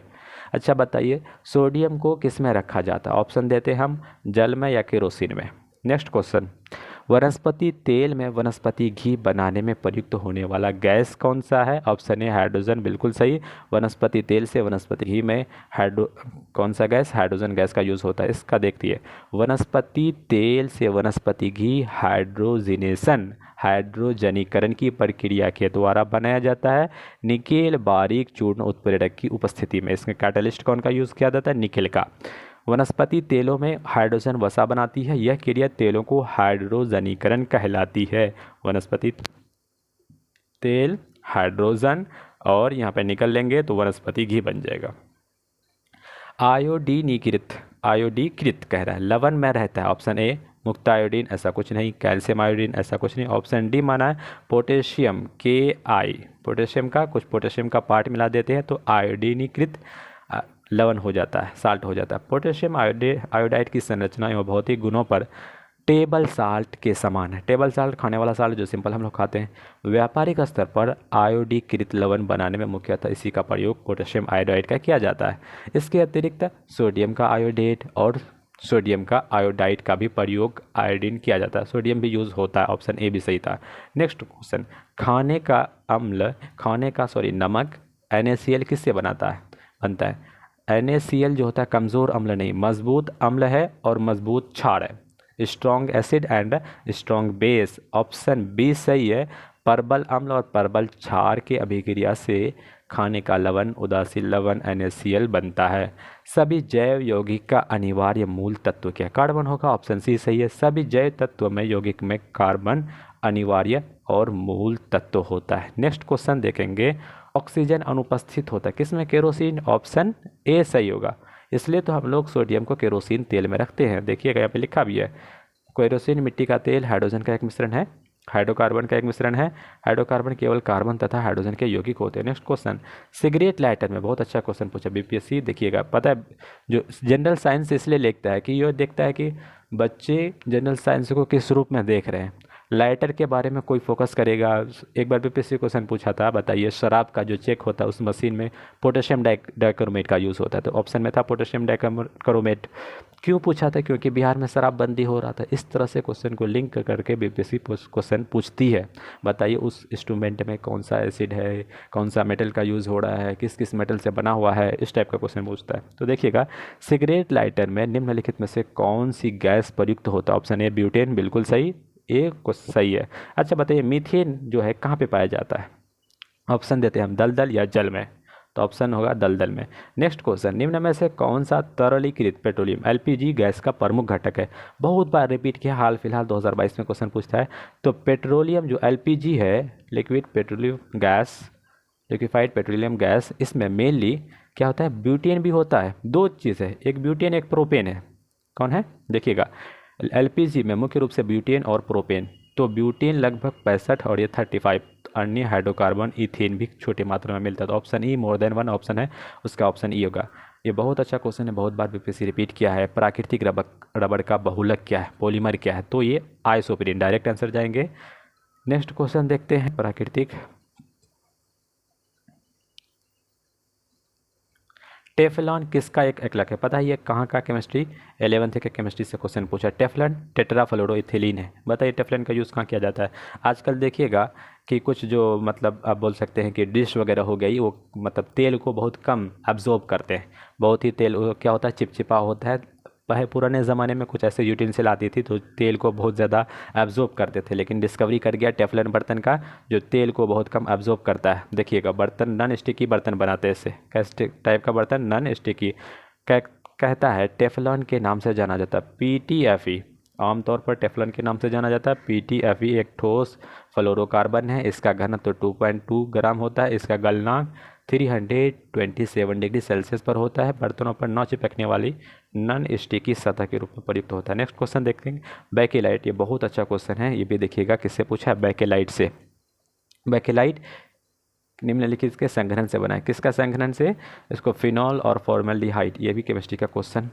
अच्छा बताइए सोडियम को किस में रखा जाता है? ऑप्शन देते हैं हम, जल में या केरोसिन में। नेक्स्ट क्वेश्चन, वनस्पति तेल में वनस्पति घी बनाने में प्रयुक्त होने वाला गैस कौन सा है? ऑप्शन ए हाइड्रोजन, बिल्कुल सही। वनस्पति तेल से वनस्पति घी में कौन सा गैस? हाइड्रोजन गैस का यूज़ होता है। इसका देखिए, वनस्पति तेल से वनस्पति घी हाइड्रोजनीकरण की प्रक्रिया के द्वारा बनाया जाता है निकेल बारीक चूर्ण उत्प्रेरक की उपस्थिति में। इसमें कैटलिस्ट कौन का यूज़ किया जाता है? निकेल का। वनस्पति तेलों में हाइड्रोजन वसा बनाती है। यह क्रिया तेलों को हाइड्रोजनीकरण कहलाती है। वनस्पति तेल हाइड्रोजन और यहाँ पे निकल लेंगे तो वनस्पति घी बन जाएगा। आयोडीकृत कह रहा है, लवण में रहता है। ऑप्शन ए मुक्त आयोडीन, ऐसा कुछ नहीं। कैल्शियम आयोडीन, ऐसा कुछ नहीं। ऑप्शन डी माना है पोटेशियम Ki, पोटेशियम का कुछ पोटेशियम का पार्ट मिला देते हैं तो आयोडीनीकृत लवण हो जाता है, साल्ट हो जाता है। पोटेशियम आयोडाइड की संरचना एवं भौतिक गुणों पर टेबल साल्ट के समान है। टेबल साल्ट खाने वाला साल्ट जो सिंपल हम लोग खाते हैं। व्यापारिक स्तर पर आयोडीकृत लवण बनाने में मुख्यतः इसी का प्रयोग पोटेशियम आयोडाइड का किया जाता है। इसके अतिरिक्त सोडियम का आयोडेट और सोडियम का आयोडाइड का भी प्रयोग आयोडीन किया जाता है। सोडियम भी यूज़ होता है। ऑप्शन ए भी सही था। नेक्स्ट क्वेश्चन, नमक NaCl किससे बनता है? NaCl जो होता है कमज़ोर अम्ल नहीं, मजबूत अम्ल है और मजबूत क्षार है। Strong acid and strong base. Option B सही है। परबल अम्ल और परबल क्षार के अभिक्रिया से खाने का लवण उदासीन लवण NaCl बनता है। सभी जैव यौगिक का अनिवार्य मूल तत्व क्या? कार्बन होगा। ऑप्शन सी सही है। सभी जैव तत्व में यौगिक में कार्बन अनिवार्य और मूल तत्व होता है। नेक्स्ट क्वेश्चन देखेंगे, ऑक्सीजन अनुपस्थित होता है किसमें? केरोसिन। ऑप्शन ए सही होगा। इसलिए तो हम लोग सोडियम को केरोसिन तेल में रखते हैं। देखिएगा यहाँ पे लिखा भी है, केरोसिन मिट्टी का तेल हाइड्रोजन का एक मिश्रण है, हाइड्रोकार्बन का एक मिश्रण है। हाइड्रोकार्बन केवल कार्बन तथा हाइड्रोजन के यौगिक होते हैं। नेक्स्ट क्वेश्चन, सिगरेट लाइटर में बहुत अच्छा क्वेश्चन पूछा बीपीएससी। देखिएगा, पता है जो जनरल साइंस इसलिए लिखता है कि यह देखता है कि बच्चे जनरल साइंस को किस रूप में देख रहे हैं। लाइटर के बारे में कोई फोकस करेगा। एक बार बीपीएससी क्वेश्चन पूछा था, बताइए शराब का जो चेक होता है उस मशीन में पोटेशियम डाइक्रोमेट का यूज़ होता है। तो ऑप्शन में था पोटेशियम डाइक्रोमेट। क्यों पूछा था? क्योंकि बिहार में शराबबंदी हो रहा था। इस तरह से क्वेश्चन को लिंक करके बीपीएससी क्वेश्चन पूछती है। बताइए उस इंस्ट्रूमेंट में कौन सा एसिड है, कौन सा मेटल का यूज़ हो रहा है, किस किस मेटल से बना हुआ है, इस टाइप का क्वेश्चन पूछता है। तो देखिएगा, सिगरेट लाइटर में निम्नलिखित में से कौन सी गैस प्रयुक्त होता है? ऑप्शन ए ब्यूटेन, बिल्कुल सही, ए को सही है। अच्छा बताइए मीथेन जो है कहाँ पे पाया जाता है? ऑप्शन देते हैं हम दलदल या जल में, तो ऑप्शन होगा दलदल में। नेक्स्ट क्वेश्चन, निम्न में से कौन सा तरलीकृत पेट्रोलियम एलपीजी गैस का प्रमुख घटक है? बहुत बार रिपीट किया, हाल फिलहाल 2022 में क्वेश्चन पूछता है। तो पेट्रोलियम जो एलपीजी है, liquid petroleum gas, liquefied petroleum gas, इसमें मेनली क्या होता है, ब्यूटेन भी होता है। दो चीज़ है, एक ब्यूटेन एक प्रोपेन है। कौन है देखिएगा, एलपीजी में मुख्य रूप से ब्यूटेन और प्रोपेन। तो ब्यूटेन लगभग 65 और ये 35, अन्य हाइड्रोकार्बन इथेन भी छोटी मात्रा में मिलता है। तो option E more than one option है, उसका ऑप्शन ई होगा। ये बहुत अच्छा क्वेश्चन है, बहुत बार बीपीएससी रिपीट किया है। प्राकृतिक रबड़ का बहुलक क्या है, पॉलीमर क्या है? तो ये आइसोप्रीन, डायरेक्ट आंसर जाएंगे। नेक्स्ट क्वेश्चन देखते हैं, प्राकृतिक टेफलॉन किसका एक एकलक है? पता है ये कहाँ का केमिस्ट्री, 11th के केमिस्ट्री से क्वेश्चन पूछा। टेफलॉन टेट्राफ्लोरोइथिलीन है। बताइए टेफलॉन का यूज़ कहाँ किया जाता है? आजकल देखिएगा कि कुछ जो मतलब आप बोल सकते हैं कि डिश वगैरह हो गई, वो मतलब तेल को बहुत कम एब्जॉर्ब करते हैं। बहुत ही तेल क्या होता है, चिपचिपा होता है। पुराने ज़माने में कुछ ऐसे यूटेंसिल आती थी तो तेल को बहुत ज़्यादा एब्जॉर्ब करते थे, लेकिन डिस्कवरी कर गया टेफलॉन बर्तन का, जो तेल को बहुत कम एब्जॉर्ब करता है। देखिएगा बर्तन नॉन स्टिकी बर्तन बनाते हैं इससे, कैसे टाइप का बर्तन, नॉन स्टिकी। कहता है टेफलॉन के नाम से जाना जाता है पीटीएफई। आमतौर पर टेफलॉन के नाम से जाना जाता है पीटीएफई। एक ठोस फ्लोरोकार्बन है, इसका घनत्व 2.2 ग्राम होता है। इसका गलनांक 327 डिग्री सेल्सियस पर होता है। बर्तनों पर न चिपकने वाली नॉन स्टिकी सतह के रूप में प्रयुक्त होता है। नेक्स्ट क्वेश्चन देखते हैं, बेकेलाइट। ये बहुत अच्छा क्वेश्चन है, ये भी देखिएगा किससे पूछा है, बेकेलाइट से। बेकेलाइट निम्नलिखित के संघनन से बना है, किसका संघनन से? इसको फिनॉल और फॉर्मल्डिहाइड, ये भी केमिस्ट्री का क्वेश्चन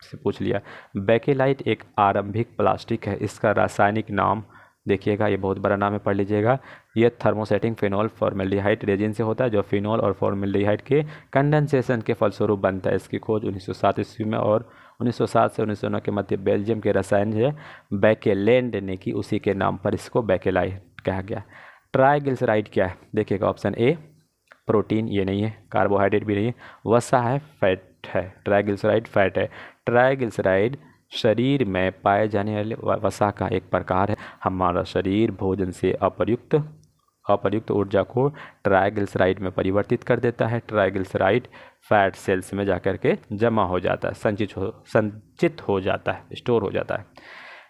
से पूछ लिया। बेकेलाइट एक आरंभिक प्लास्टिक है, इसका रासायनिक नाम देखिएगा, ये बहुत बड़ा नाम है, पढ़ लीजिएगा। ये थर्मोसेटिंग फिनॉल फॉर्मल्डिहाइड रेजिन से होता है, जो फिनॉल और फॉर्मल्डिहाइड के कंडेंसेशन के फलस्वरूप बनता है। इसकी खोज 1907 ईस्वी में और 1907 से 1909 के मध्य बेल्जियम के रसायन है बैकेलैंड ने की, उसी के नाम पर इसको बेकेलाइट कहा गया। ट्राइग्लिसराइड क्या है? देखिएगा ऑप्शन ए प्रोटीन, ये नहीं है, कार्बोहाइड्रेट भी नहीं है, वसा है, फैट है। ट्राइग्लिसराइड फैट है। ट्राइग्लिसराइड शरीर में पाए जाने वाले वसा का एक प्रकार है। हमारा शरीर भोजन से अप्रयुक्त ऊर्जा को ट्राइग्लिसराइड में परिवर्तित कर देता है। ट्राइग्लिसराइड फैट सेल्स में जाकर के जमा हो जाता है, संचित हो जाता है, स्टोर हो जाता है।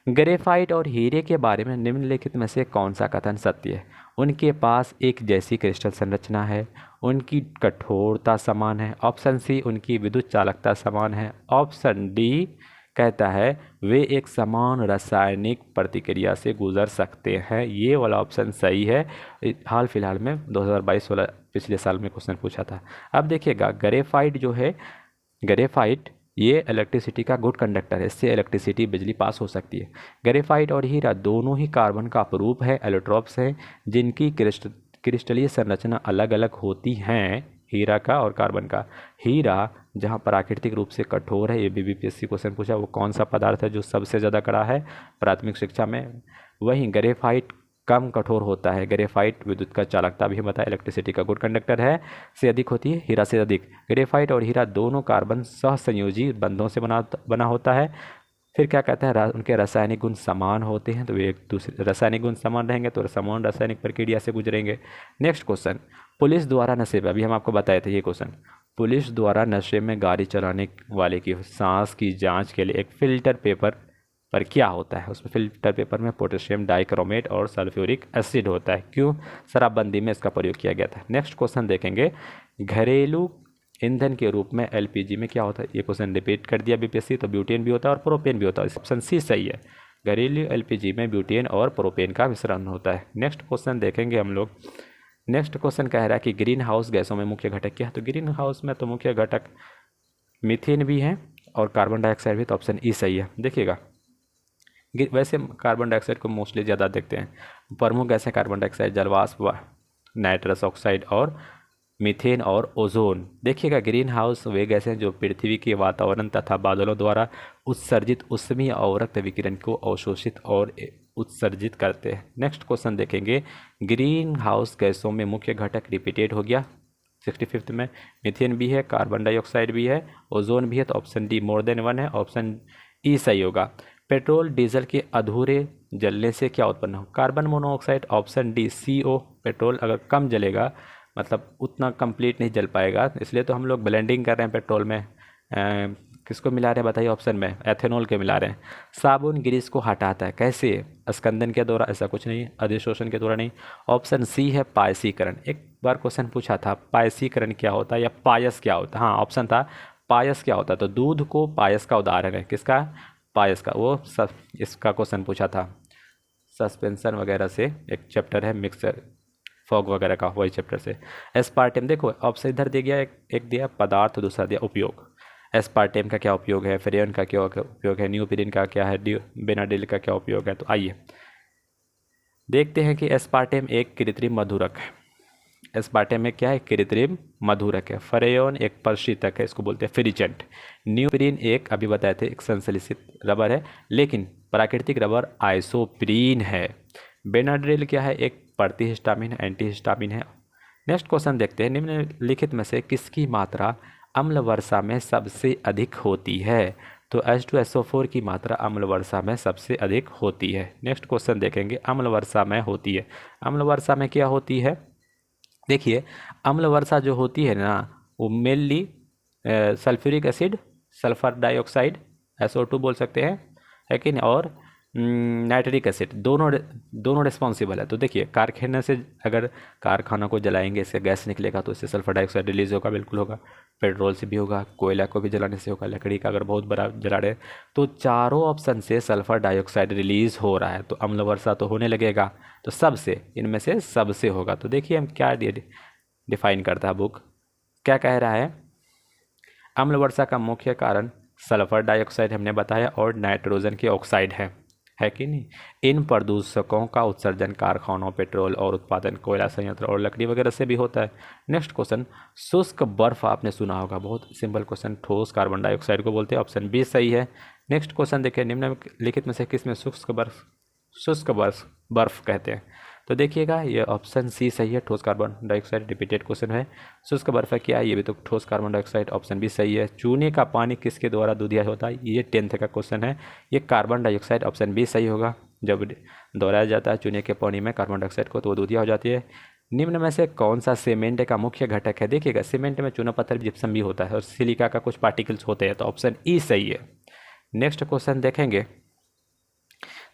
ग्रेफाइट और हीरे के बारे में निम्नलिखित में से कौन सा कथन सत्य है? उनके पास एक जैसी क्रिस्टल संरचना है, उनकी कठोरता समान है। ऑप्शन सी उनकी विद्युत चालकता समान है। ऑप्शन डी कहता है वे एक समान रासायनिक प्रतिक्रिया से गुजर सकते हैं। ये वाला ऑप्शन सही है। हाल फिलहाल में 2022 वाला पिछले साल में क्वेश्चन पूछा था। अब देखिएगा ग्रेफाइट जो है, ग्रेफाइट ये इलेक्ट्रिसिटी का गुड कंडक्टर है, इससे इलेक्ट्रिसिटी बिजली पास हो सकती है। ग्रेफाइट और हीरा दोनों ही कार्बन का अपरूप है, एलोट्रोप्स हैं, जिनकी क्रिस्टलीय संरचना अलग अलग होती हैं, हीरा का और कार्बन का। हीरा जहाँ प्राकृतिक रूप से कठोर है, ये भी बीपीएससी क्वेश्चन पूछा, वो कौन सा पदार्थ है जो सबसे ज़्यादा कड़ा है प्राथमिक शिक्षा में? वहीं ग्रेफाइट कम कठोर होता है। ग्रेफाइट विद्युत का चालकता भी बताया, इलेक्ट्रिसिटी का गुड कंडक्टर है, से अधिक होती है, हीरा से अधिक। ग्रेफाइट और हीरा दोनों कार्बन सहसंयोजी बंधों से बना होता है। फिर क्या कहता है, उनके रासायनिक गुण समान होते हैं, तो वे एक दूसरे रासायनिक गुण समान रहेंगे तो समान रासायनिक प्रक्रिया से गुजरेंगे। नेक्स्ट क्वेश्चन, पुलिस द्वारा नशे में, अभी हम आपको बताए थे ये क्वेश्चन, पुलिस द्वारा नशे में गाड़ी चलाने वाले की सांस की जांच के लिए एक फिल्टर पेपर पर क्या होता है? उसमें फिल्टर पेपर में पोटेशियम डाइक्रोमेट और सल्फ्यूरिक एसिड होता है। क्यों? शराबबंदी में इसका प्रयोग किया गया था। नेक्स्ट क्वेश्चन देखेंगे, घरेलू ईंधन के रूप में एलपीजी में क्या होता है? ये क्वेश्चन रिपीट कर दिया बीपीएससी, तो ब्यूटेन भी होता है और प्रोपेन भी होता है। ऑप्शन सी सही है, घरेलू एलपीजी में ब्यूटेन और प्रोपेन का मिश्रण होता है। नेक्स्ट क्वेश्चन देखेंगे हम लोग। नेक्स्ट क्वेश्चन कह रहा है कि ग्रीन हाउस गैसों में मुख्य घटक क्या है? तो ग्रीन हाउस में तो मुख्य घटक मीथेन भी है और कार्बन डाइऑक्साइड भी, तो ऑप्शन ई सही है। देखिएगा वैसे कार्बन डाइऑक्साइड को मोस्टली ज़्यादा देखते हैं। प्रमुख गैसें कार्बन डाइऑक्साइड, जलवाष्प, नाइट्रस ऑक्साइड और मीथेन और ओजोन। देखिएगा ग्रीन हाउस वे गैसें जो पृथ्वी के वातावरण तथा बादलों द्वारा उत्सर्जित ऊष्मीय अवरक्त विकिरण को अवशोषित और उत्सर्जित करते हैं। नेक्स्ट क्वेश्चन देखेंगे, ग्रीन हाउस गैसों में मुख्य घटक रिपीटेड हो गया 65th में, मीथेन भी है, कार्बन डाइऑक्साइड भी है, ओजोन भी है, तो option D more than one है, ऑप्शन ई सही होगा। पेट्रोल डीजल के अधूरे जलने से क्या उत्पन्न हो, carbon monoxide. Option D CO, petrol अगर कम जलेगा मतलब उतना कंप्लीट नहीं जल पाएगा, इसलिए तो हम लोग ब्लेंडिंग कर रहे हैं पेट्रोल में। किसको मिला रहे हैं बताइए ऑप्शन में, एथेनॉल के मिला रहे हैं। साबुन ग्रीस को हटाता है, कैसे, स्कंदन के द्वारा, ऐसा कुछ नहीं है, अधिशोषण के द्वारा नहीं। ऑप्शन सी है पायसीकरण। एक बार क्वेश्चन पूछा था पायसीकरण क्या होता है या पायस क्या होता है, हाँ ऑप्शन था पायस क्या होता है, तो दूध को पायस का उदाहरण है, किसका, पायस का। वो सब इसका क्वेश्चन पूछा था सस्पेंशन वगैरह से, एक चैप्टर है मिक्सर फॉग वगैरह का, वही चैप्टर से। एस्पार्टेम, देखो ऑप्शन इधर दे गया, एक दिया पदार्थ, दूसरा दिया उपयोग। एस्पार्टेम का क्या उपयोग है, फ्रेयन का क्या उपयोग है, न्यूपिरिन का क्या है, बेनाडिल का क्या उपयोग है। तो आइए देखते हैं कि एस्पार्टेम एक कृत्रिम मधुरक है। एस्पार्टेम में क्या है, कृत्रिम मधुरक है। फ्रेयन एक प्रशीतक है, इसको बोलते हैं फ्रिजेंट। न्यूपिरिन एक अभी बताए थे एक संश्लेषित रबर है, लेकिन प्राकृतिक रबर आइसोप्रीन है। बेनाड्रिल क्या है, एक प्रतिहिस्टामिन एंटीहिस्टामिन है। नेक्स्ट क्वेश्चन देखते हैं, निम्नलिखित में से किसकी मात्रा अम्ल वर्षा में सबसे अधिक होती है। तो H2SO4 की मात्रा अम्ल वर्षा में सबसे अधिक होती है। नेक्स्ट क्वेश्चन देखेंगे, अम्ल वर्षा में होती है, अम्ल वर्षा में क्या होती है। देखिए अम्ल वर्षा जो होती है ना, वो mainly sulphuric acid, sulphur dioxide SO2 बोल सकते हैं, है कि नहीं, और नाइट्रिक एसिड, दोनों रिस्पॉन्सिबल है। तो देखिए कारखाने से अगर कारखाना को जलाएंगे, इससे गैस निकलेगा तो इससे सल्फर डाइऑक्साइड रिलीज होगा, बिल्कुल होगा। पेट्रोल से भी होगा, कोयला को भी जलाने से होगा, लकड़ी का अगर बहुत बड़ा जला रहे, तो चारों ऑप्शन से सल्फर डाइऑक्साइड रिलीज हो रहा है, तो अम्ल वर्षा तो होने लगेगा। तो सबसे, इनमें से सबसे होगा। तो देखिए हम क्या डिफाइन करता है बुक, क्या कह रहा है, अम्ल वर्षा का मुख्य कारण सल्फर डाइऑक्साइड हमने बताया और नाइट्रोजन के ऑक्साइड है कि नहीं। इन प्रदूषकों का उत्सर्जन कारखानों, पेट्रोल और उत्पादन, कोयला संयंत्र और लकड़ी वगैरह से भी होता है। नेक्स्ट क्वेश्चन, शुष्क बर्फ आपने सुना होगा, बहुत सिंपल क्वेश्चन, ठोस कार्बन डाइऑक्साइड को बोलते हैं, ऑप्शन बी सही है। नेक्स्ट क्वेश्चन देखिए, निम्नलिखित में से किसमें शुष्क बर्फ कहते हैं। तो देखिएगा ये ऑप्शन सी सही है, ठोस कार्बन डाइऑक्साइड। रिपीटेड क्वेश्चन है, शुष्क बर्फ क्या है, ये भी तो ठोस कार्बन डाइऑक्साइड, ऑप्शन बी सही है। चूने का पानी किसके द्वारा दूधिया होता है, ये 10th का क्वेश्चन है, ये कार्बन डाइऑक्साइड, ऑप्शन बी सही होगा। जब दोहराया जाता है चूने के पानी में कार्बन डाइऑक्साइड को तो वो दूधिया हो जाती है। निम्न में से कौन सा सीमेंट का मुख्य घटक है, देखिएगा सीमेंट में चूना पत्थर जिप्सम भी होता है और सिलिका का कुछ पार्टिकल्स होते हैं, तो ऑप्शन ई सही है। नेक्स्ट क्वेश्चन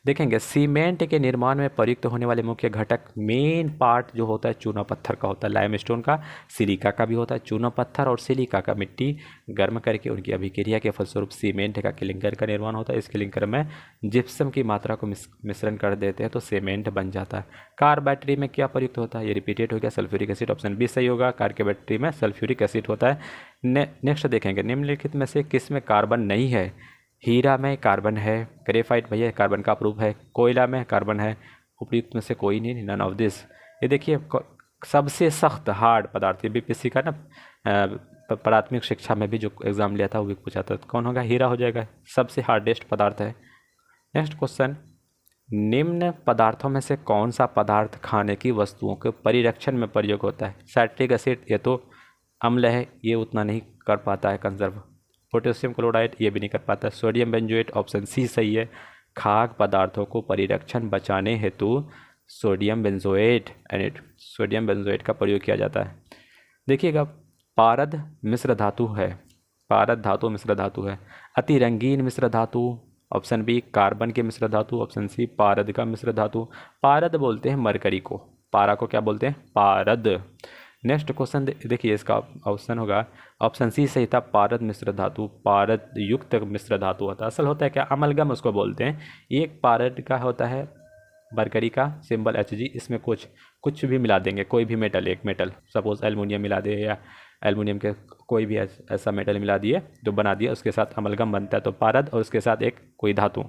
देखेंगे सीमेंट के निर्माण में प्रयुक्त होने वाले मुख्य घटक, मेन पार्ट जो होता है चूना पत्थर का होता है, लाइमस्टोन का, सिलिका का भी होता है। चूना पत्थर और सिलिका का मिट्टी गर्म करके उनकी अभिक्रिया के फलस्वरूप सीमेंट का क्लिंकर का निर्माण होता है। इस क्लिंकर में जिप्सम की मात्रा को मिश्रण कर देते हैं तो सीमेंट बन जाता है। कार बैटरी में क्या प्रयुक्त होता है, ये रिपीटेड हो गया, सल्फ्यूरिक एसिड, ऑप्शन बी सही होगा। कार के बैटरी में सल्फ्यूरिक एसिड होता है। नेक्स्ट देखेंगे, निम्नलिखित में से किस में कार्बन नहीं है। हीरा में कार्बन है, ग्रेफाइट भैया कार्बन का प्रूफ है, कोयला में कार्बन है, उपयुक्त में से कोई नहीं, नन ऑफ दिस। ये देखिए सबसे सख्त हार्ड पदार्थ, ये बीपीएससी का ना प्राथमिक शिक्षा में भी जो एग्जाम लिया था वो भी पूछा था, कौन होगा, हीरा हो जाएगा, सबसे हार्डेस्ट पदार्थ है। नेक्स्ट क्वेश्चन, निम्न पदार्थों में से कौन सा पदार्थ खाने की वस्तुओं के परिरक्षण में प्रयोग होता है। साइट्रिक एसिड, ये तो अम्ल है, ये उतना नहीं कर पाता है कंजर्व। पोटेशियम क्लोराइड, ये भी नहीं कर पाता। सोडियम बेंजोएट, ऑप्शन सी सही है। खाद्य पदार्थों को परिरक्षण बचाने हेतु सोडियम बेंजोएट का प्रयोग किया जाता है। देखिएगा पारद मिश्र धातु है, पारद धातु मिश्र धातु है। अति रंगीन मिश्र धातु, ऑप्शन बी कार्बन के मिश्र धातु, ऑप्शन सी पारद का मिश्र धातु। पारद बोलते हैं मरकरी को, पारा को क्या बोलते हैं, पारद। नेक्स्ट क्वेश्चन देखिए, इसका ऑप्शन होगा, ऑप्शन सी सही था, पारद मिश्र धातु, पारद युक्त मिश्र धातु होता है। असल होता है क्या, अमलगम उसको बोलते हैं। एक पारद का होता है, मरकरी का सिंबल Hg, इसमें कुछ भी मिला देंगे, कोई भी मेटल, एक मेटल सपोज एल्युमिनियम मिला दे या एल्युमिनियम के कोई भी ऐसा मेटल मिला दिए जो बना दिया, उसके साथ अमलगम बनता है, तो पारद, और उसके साथ एक कोई धातु।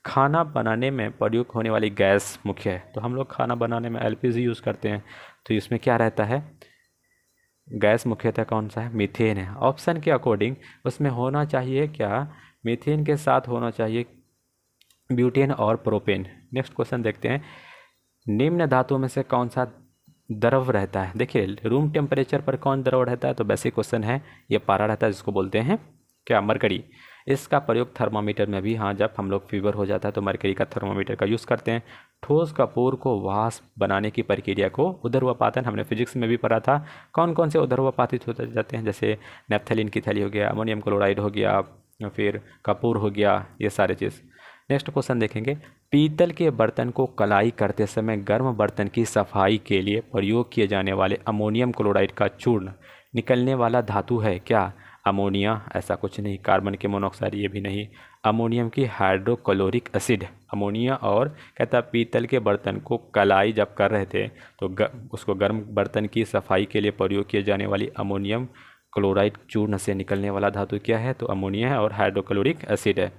खाना बनाने में प्रयुक्त होने वाली गैस मुख्य है, तो हम लोग खाना बनाने में LPG यूज़ करते हैं, तो इसमें क्या रहता है, गैस मुख्यतः कौन सा है, मीथेन है। ऑप्शन के अकॉर्डिंग उसमें होना चाहिए क्या, मीथेन के साथ होना चाहिए ब्यूटेन और प्रोपेन। नेक्स्ट क्वेश्चन देखते हैं, निम्न धातुओं में से कौन सा द्रव रहता है। देखिए रूम टेम्परेचर पर कौन द्रव रहता है, तो बेसिक क्वेश्चन है, ये पारा रहता है, जिसको बोलते हैं क्या, मरकरी। इसका प्रयोग थर्मामीटर में भी, हाँ, जब हम लोग फीवर हो जाता है तो मरकरी का थर्मामीटर का यूज़ करते हैं। ठोस कपूर को वाष्प बनाने की प्रक्रिया को ऊर्ध्वपातन, हमने फिजिक्स में भी पढ़ा था। कौन कौन से ऊर्ध्वपातित होते जाते हैं, जैसे नेफ्थलीन की थैली हो गया, अमोनियम क्लोराइड हो गया, फिर कपूर हो गया, ये सारे चीज़। नेक्स्ट क्वेश्चन देखेंगे, पीतल के बर्तन को कलाई करते समय गर्म बर्तन की सफाई के लिए प्रयोग किए जाने वाले अमोनियम क्लोराइड का चूर्ण निकलने वाला धातु है क्या? अमोनिया, ऐसा कुछ नहीं। कार्बन के मोनोऑक्साइड, ये भी नहीं। अमोनियम की हाइड्रोक्लोरिक एसिड, अमोनिया। और कहता है पीतल के बर्तन को कलाई जब कर रहे थे तो उसको गर्म बर्तन की सफाई के लिए प्रयोग किए जाने वाली अमोनियम क्लोराइड चूर्ण से निकलने वाला धातु क्या है? तो अमोनिया है और हाइड्रोक्लोरिक एसिड है।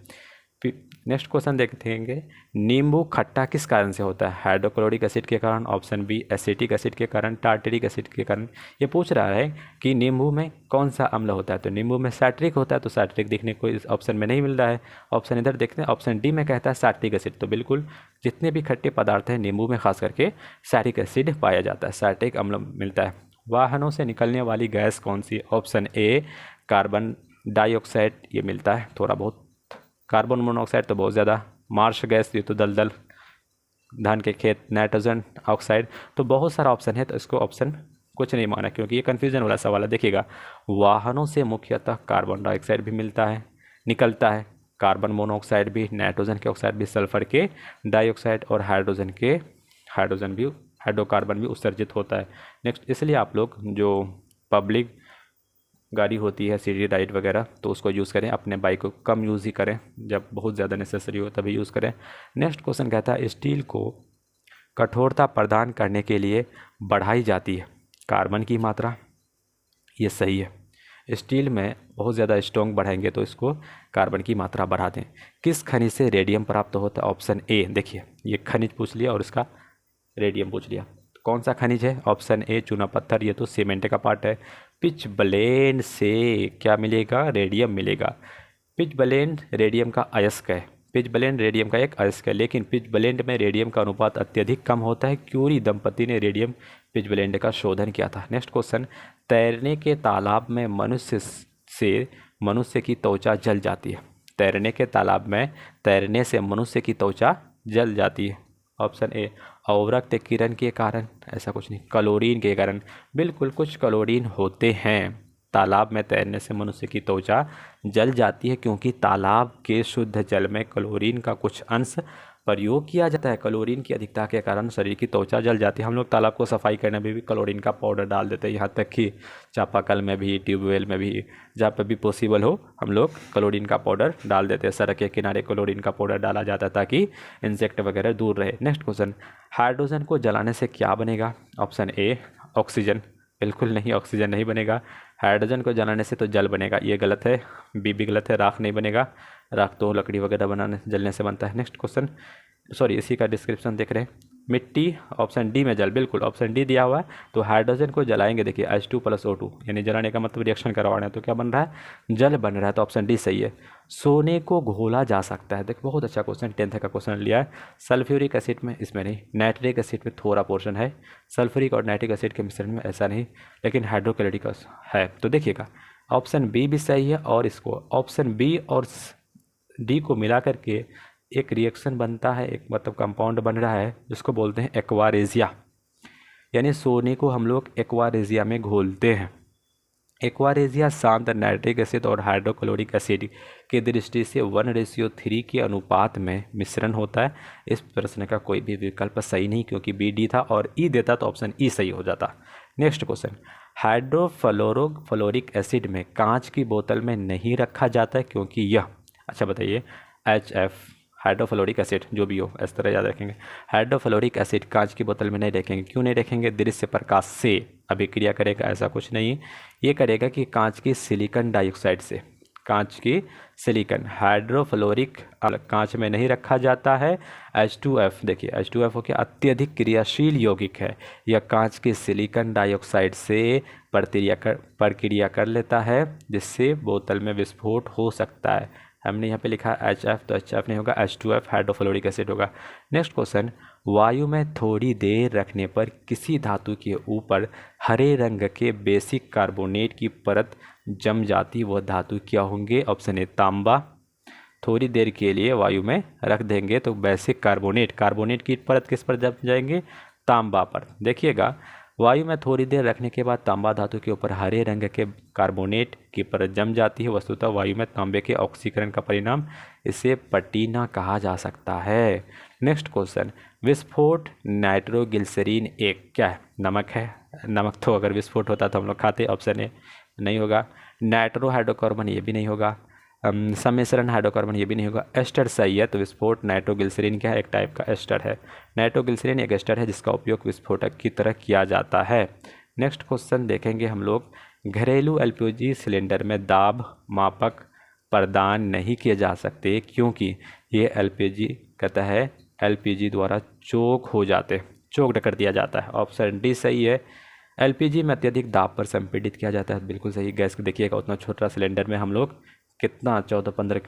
नेक्स्ट क्वेश्चन देखेंगे, नींबू खट्टा किस कारण से होता है? हाइड्रोक्लोरिक एसिड के कारण, ऑप्शन बी एसिटिक एसिड के कारण, टार्टरिक एसिड के कारण। ये पूछ रहा है कि नींबू में कौन सा अम्ल होता है, तो नींबू में सैट्रिक होता है, तो सैट्रिक देखने को इस ऑप्शन में नहीं मिल रहा है। ऑप्शन इधर देखते हैं, ऑप्शन डी में कहता है सैट्रिक एसिड। तो बिल्कुल जितने भी खट्टे पदार्थ हैं नींबू में खास करके सैट्रिक एसिड पाया जाता है, सैट्रिक अम्ल मिलता है। वाहनों से निकलने वाली गैस कौन सी? ऑप्शन ए कार्बन डाइऑक्साइड, ये मिलता है थोड़ा बहुत। कार्बन मोनोऑक्साइड तो बहुत ज़्यादा। मार्श गैस, ये तो दलदल, धान के खेत। नाइट्रोजन ऑक्साइड, तो बहुत सारा ऑप्शन है, तो इसको ऑप्शन कुछ नहीं माना क्योंकि ये कन्फ्यूजन वाला सवाल है। देखिएगा, वाहनों से मुख्यतः कार्बन डाइऑक्साइड भी मिलता है, निकलता है, कार्बन मोनोऑक्साइड भी, नाइट्रोजन के ऑक्साइड भी, सल्फर के डाइऑक्साइड और हाइड्रोकार्बन भी उत्सर्जित होता है। नेक्स्ट, इसलिए आप लोग जो पब्लिक गाड़ी होती है, सिटी राइड वगैरह, तो उसको यूज़ करें, अपने बाइक को कम यूज़ ही करें, जब बहुत ज़्यादा नेसेसरी हो तभी यूज़ करें। नेक्स्ट क्वेश्चन कहता है, स्टील को कठोरता प्रदान करने के लिए बढ़ाई जाती है कार्बन की मात्रा। ये सही है, स्टील में बहुत ज़्यादा स्ट्रॉन्ग बढ़ाएंगे तो इसको कार्बन की मात्रा बढ़ा दें। किस खनिज से रेडियम प्राप्त होता है? ऑप्शन ए, देखिए ये खनिज पूछ लिया और इसका रेडियम पूछ लिया, तो कौन सा खनिज है? ऑप्शन ए चूना पत्थर, ये तो सीमेंट का पार्ट है। पिच ब्लेंड से क्या मिलेगा? रेडियम मिलेगा। पिच ब्लेंड रेडियम का अयस्क है, पिच ब्लेंड रेडियम का एक अयस्क है, लेकिन पिच ब्लेंड में रेडियम का अनुपात अत्यधिक कम होता है। क्यूरी दंपति ने रेडियम पिच ब्लेंड का शोधन किया था। नेक्स्ट क्वेश्चन, तैरने के तालाब में मनुष्य की त्वचा जल जाती है। तैरने के तालाब में तैरने से मनुष्य की त्वचा जल जाती है। ऑप्शन ए अवरक्त किरण के कारण, ऐसा कुछ नहीं। क्लोरीन के कारण, बिल्कुल कुछ क्लोरीन होते हैं। तालाब में तैरने से मनुष्य की त्वचा जल जाती है क्योंकि तालाब के शुद्ध जल में क्लोरीन का कुछ अंश प्रयोग किया जाता है। क्लोरीन की अधिकता के कारण शरीर की त्वचा जल जाती है। हम लोग तालाब को सफाई करने में भी क्लोरीन का पाउडर डाल देते हैं, यहाँ तक कि चापाकल में भी, ट्यूबवेल में भी, जहाँ पर भी पॉसिबल हो हम लोग क्लोरीन का पाउडर डाल देते हैं। सड़क के किनारे क्लोरीन का पाउडर डाला जाता है ताकि इंसेक्ट वगैरह दूर रहे। नेक्स्ट क्वेश्चन, हाइड्रोजन को जलाने से क्या बनेगा? ऑप्शन ए ऑक्सीजन, बिल्कुल नहीं, ऑक्सीजन नहीं बनेगा। हाइड्रोजन को जलाने से तो जल बनेगा, ये गलत है। बी भी गलत है, राख नहीं बनेगा। राख तो लकड़ी वगैरह बनाने जलने से बनता है। नेक्स्ट क्वेश्चन, सॉरी इसी का डिस्क्रिप्शन देख रहे हैं। मिट्टी, ऑप्शन डी में जल, बिल्कुल ऑप्शन डी दिया हुआ है। तो हाइड्रोजन को जलाएंगे, देखिए H2+O2, यानी जलाने का मतलब रिएक्शन करवा रहे हैं, तो क्या बन रहा है? जल बन रहा है, तो ऑप्शन डी सही है। सोने को घोला जा सकता है, देखो बहुत अच्छा क्वेश्चन, 10th का क्वेश्चन लिया है। सल्फ्यूरिक एसिड में, इसमें नहीं। नाइट्रिक एसिड में थोड़ा पोर्शन है, सल्फ्यूरिक और नाइट्रिक एसिड के मिश्रण में ऐसा नहीं, लेकिन हाइड्रोक्लोरिक है। तो देखिएगा ऑप्शन बी भी सही है, और इसको ऑप्शन बी और डी को मिला करके एक रिएक्शन बनता है, एक मतलब कंपाउंड बन रहा है जिसको बोलते हैं एक्वारेजिया, यानी सोने को हम लोग एक्वारेजिया में घोलते हैं। एक्वारेजिया शांत नाइट्रिक एसिड और हाइड्रोक्लोरिक एसिड की दृष्टि से 1:3 के अनुपात में मिश्रण होता है। इस प्रश्न का कोई भी विकल्प सही नहीं, क्योंकि बी डी था और ई देता तो ऑप्शन ई सही हो जाता। नेक्स्ट क्वेश्चन, हाइड्रोफ्लोरिक एसिड में कांच की बोतल में नहीं रखा जाता है क्योंकि यह, अच्छा बताइए, HF हाइड्रोफ्लोरिक एसिड जो भी हो, इस तरह याद रखेंगे। हाइड्रोफ्लोरिक एसिड कांच की बोतल में नहीं रखेंगे, क्यों नहीं रखेंगे? दृश्य प्रकाश से अभिक्रिया करेगा, ऐसा कुछ नहीं। ये करेगा कि कांच की सिलिकॉन डाइऑक्साइड से, कांच की सिलिकॉन, हाइड्रोफ्लोरिक कांच में नहीं रखा जाता है। H2F, देखिए H2F हो के अत्यधिक क्रियाशील यौगिक है, यह कांच की सिलिकॉन डाइऑक्साइड से प्रक्रिया कर लेता है, जिससे बोतल में विस्फोट हो सकता है। हमने यहाँ पे लिखा HF, तो HF नहीं होगा, H2F हाइड्रोफ्लोरिक एसिड होगा। नेक्स्ट क्वेश्चन, वायु में थोड़ी देर रखने पर किसी धातु के ऊपर हरे रंग के बेसिक कार्बोनेट की परत जम जाती, वह धातु क्या होंगे? ऑप्शन ए तांबा, थोड़ी देर के लिए वायु में रख देंगे तो बेसिक कार्बोनेट की परत किस पर जम जाएंगे, तांबा पर। देखिएगा, वायु में थोड़ी देर रखने के बाद तांबा धातु के ऊपर हरे रंग के कार्बोनेट की परत जम जाती है। वस्तुतः वायु में तांबे के ऑक्सीकरण का परिणाम, इसे पटीना कहा जा सकता है। नेक्स्ट क्वेश्चन, विस्फोट नाइट्रोग्लिसरीन एक क्या है, नमक है। नमक तो अगर विस्फोट होता तो हम लोग खाते, ऑप्शन ए नहीं होगा। नाइट्रो हाइड्रोकार्बन ये भी नहीं होगा। सम्मिश्रण हाइड्रोकार्बन ये भी नहीं होगा। एस्टर सही है, तो विस्फोट नाइट्रोग्लिसरीन क्या है, एक टाइप का एस्टर है। नाइट्रोग्लिसरीन एक एस्टर है जिसका उपयोग विस्फोटक की तरह किया जाता है। नेक्स्ट क्वेश्चन देखेंगे हम लोग, घरेलू एलपीजी सिलेंडर में दाब मापक प्रदान नहीं किए जा सकते क्योंकि ये एलपीजी कहता है एलपीजी द्वारा चोक्ड कर दिया जाता है। ऑप्शन डी सही है। एलपीजी में अत्यधिक दाब पर संपीड़ित किया जाता है, बिल्कुल सही। गैस को देखिएगा, उतना छोटा सिलेंडर में हम लोग कितना 14-15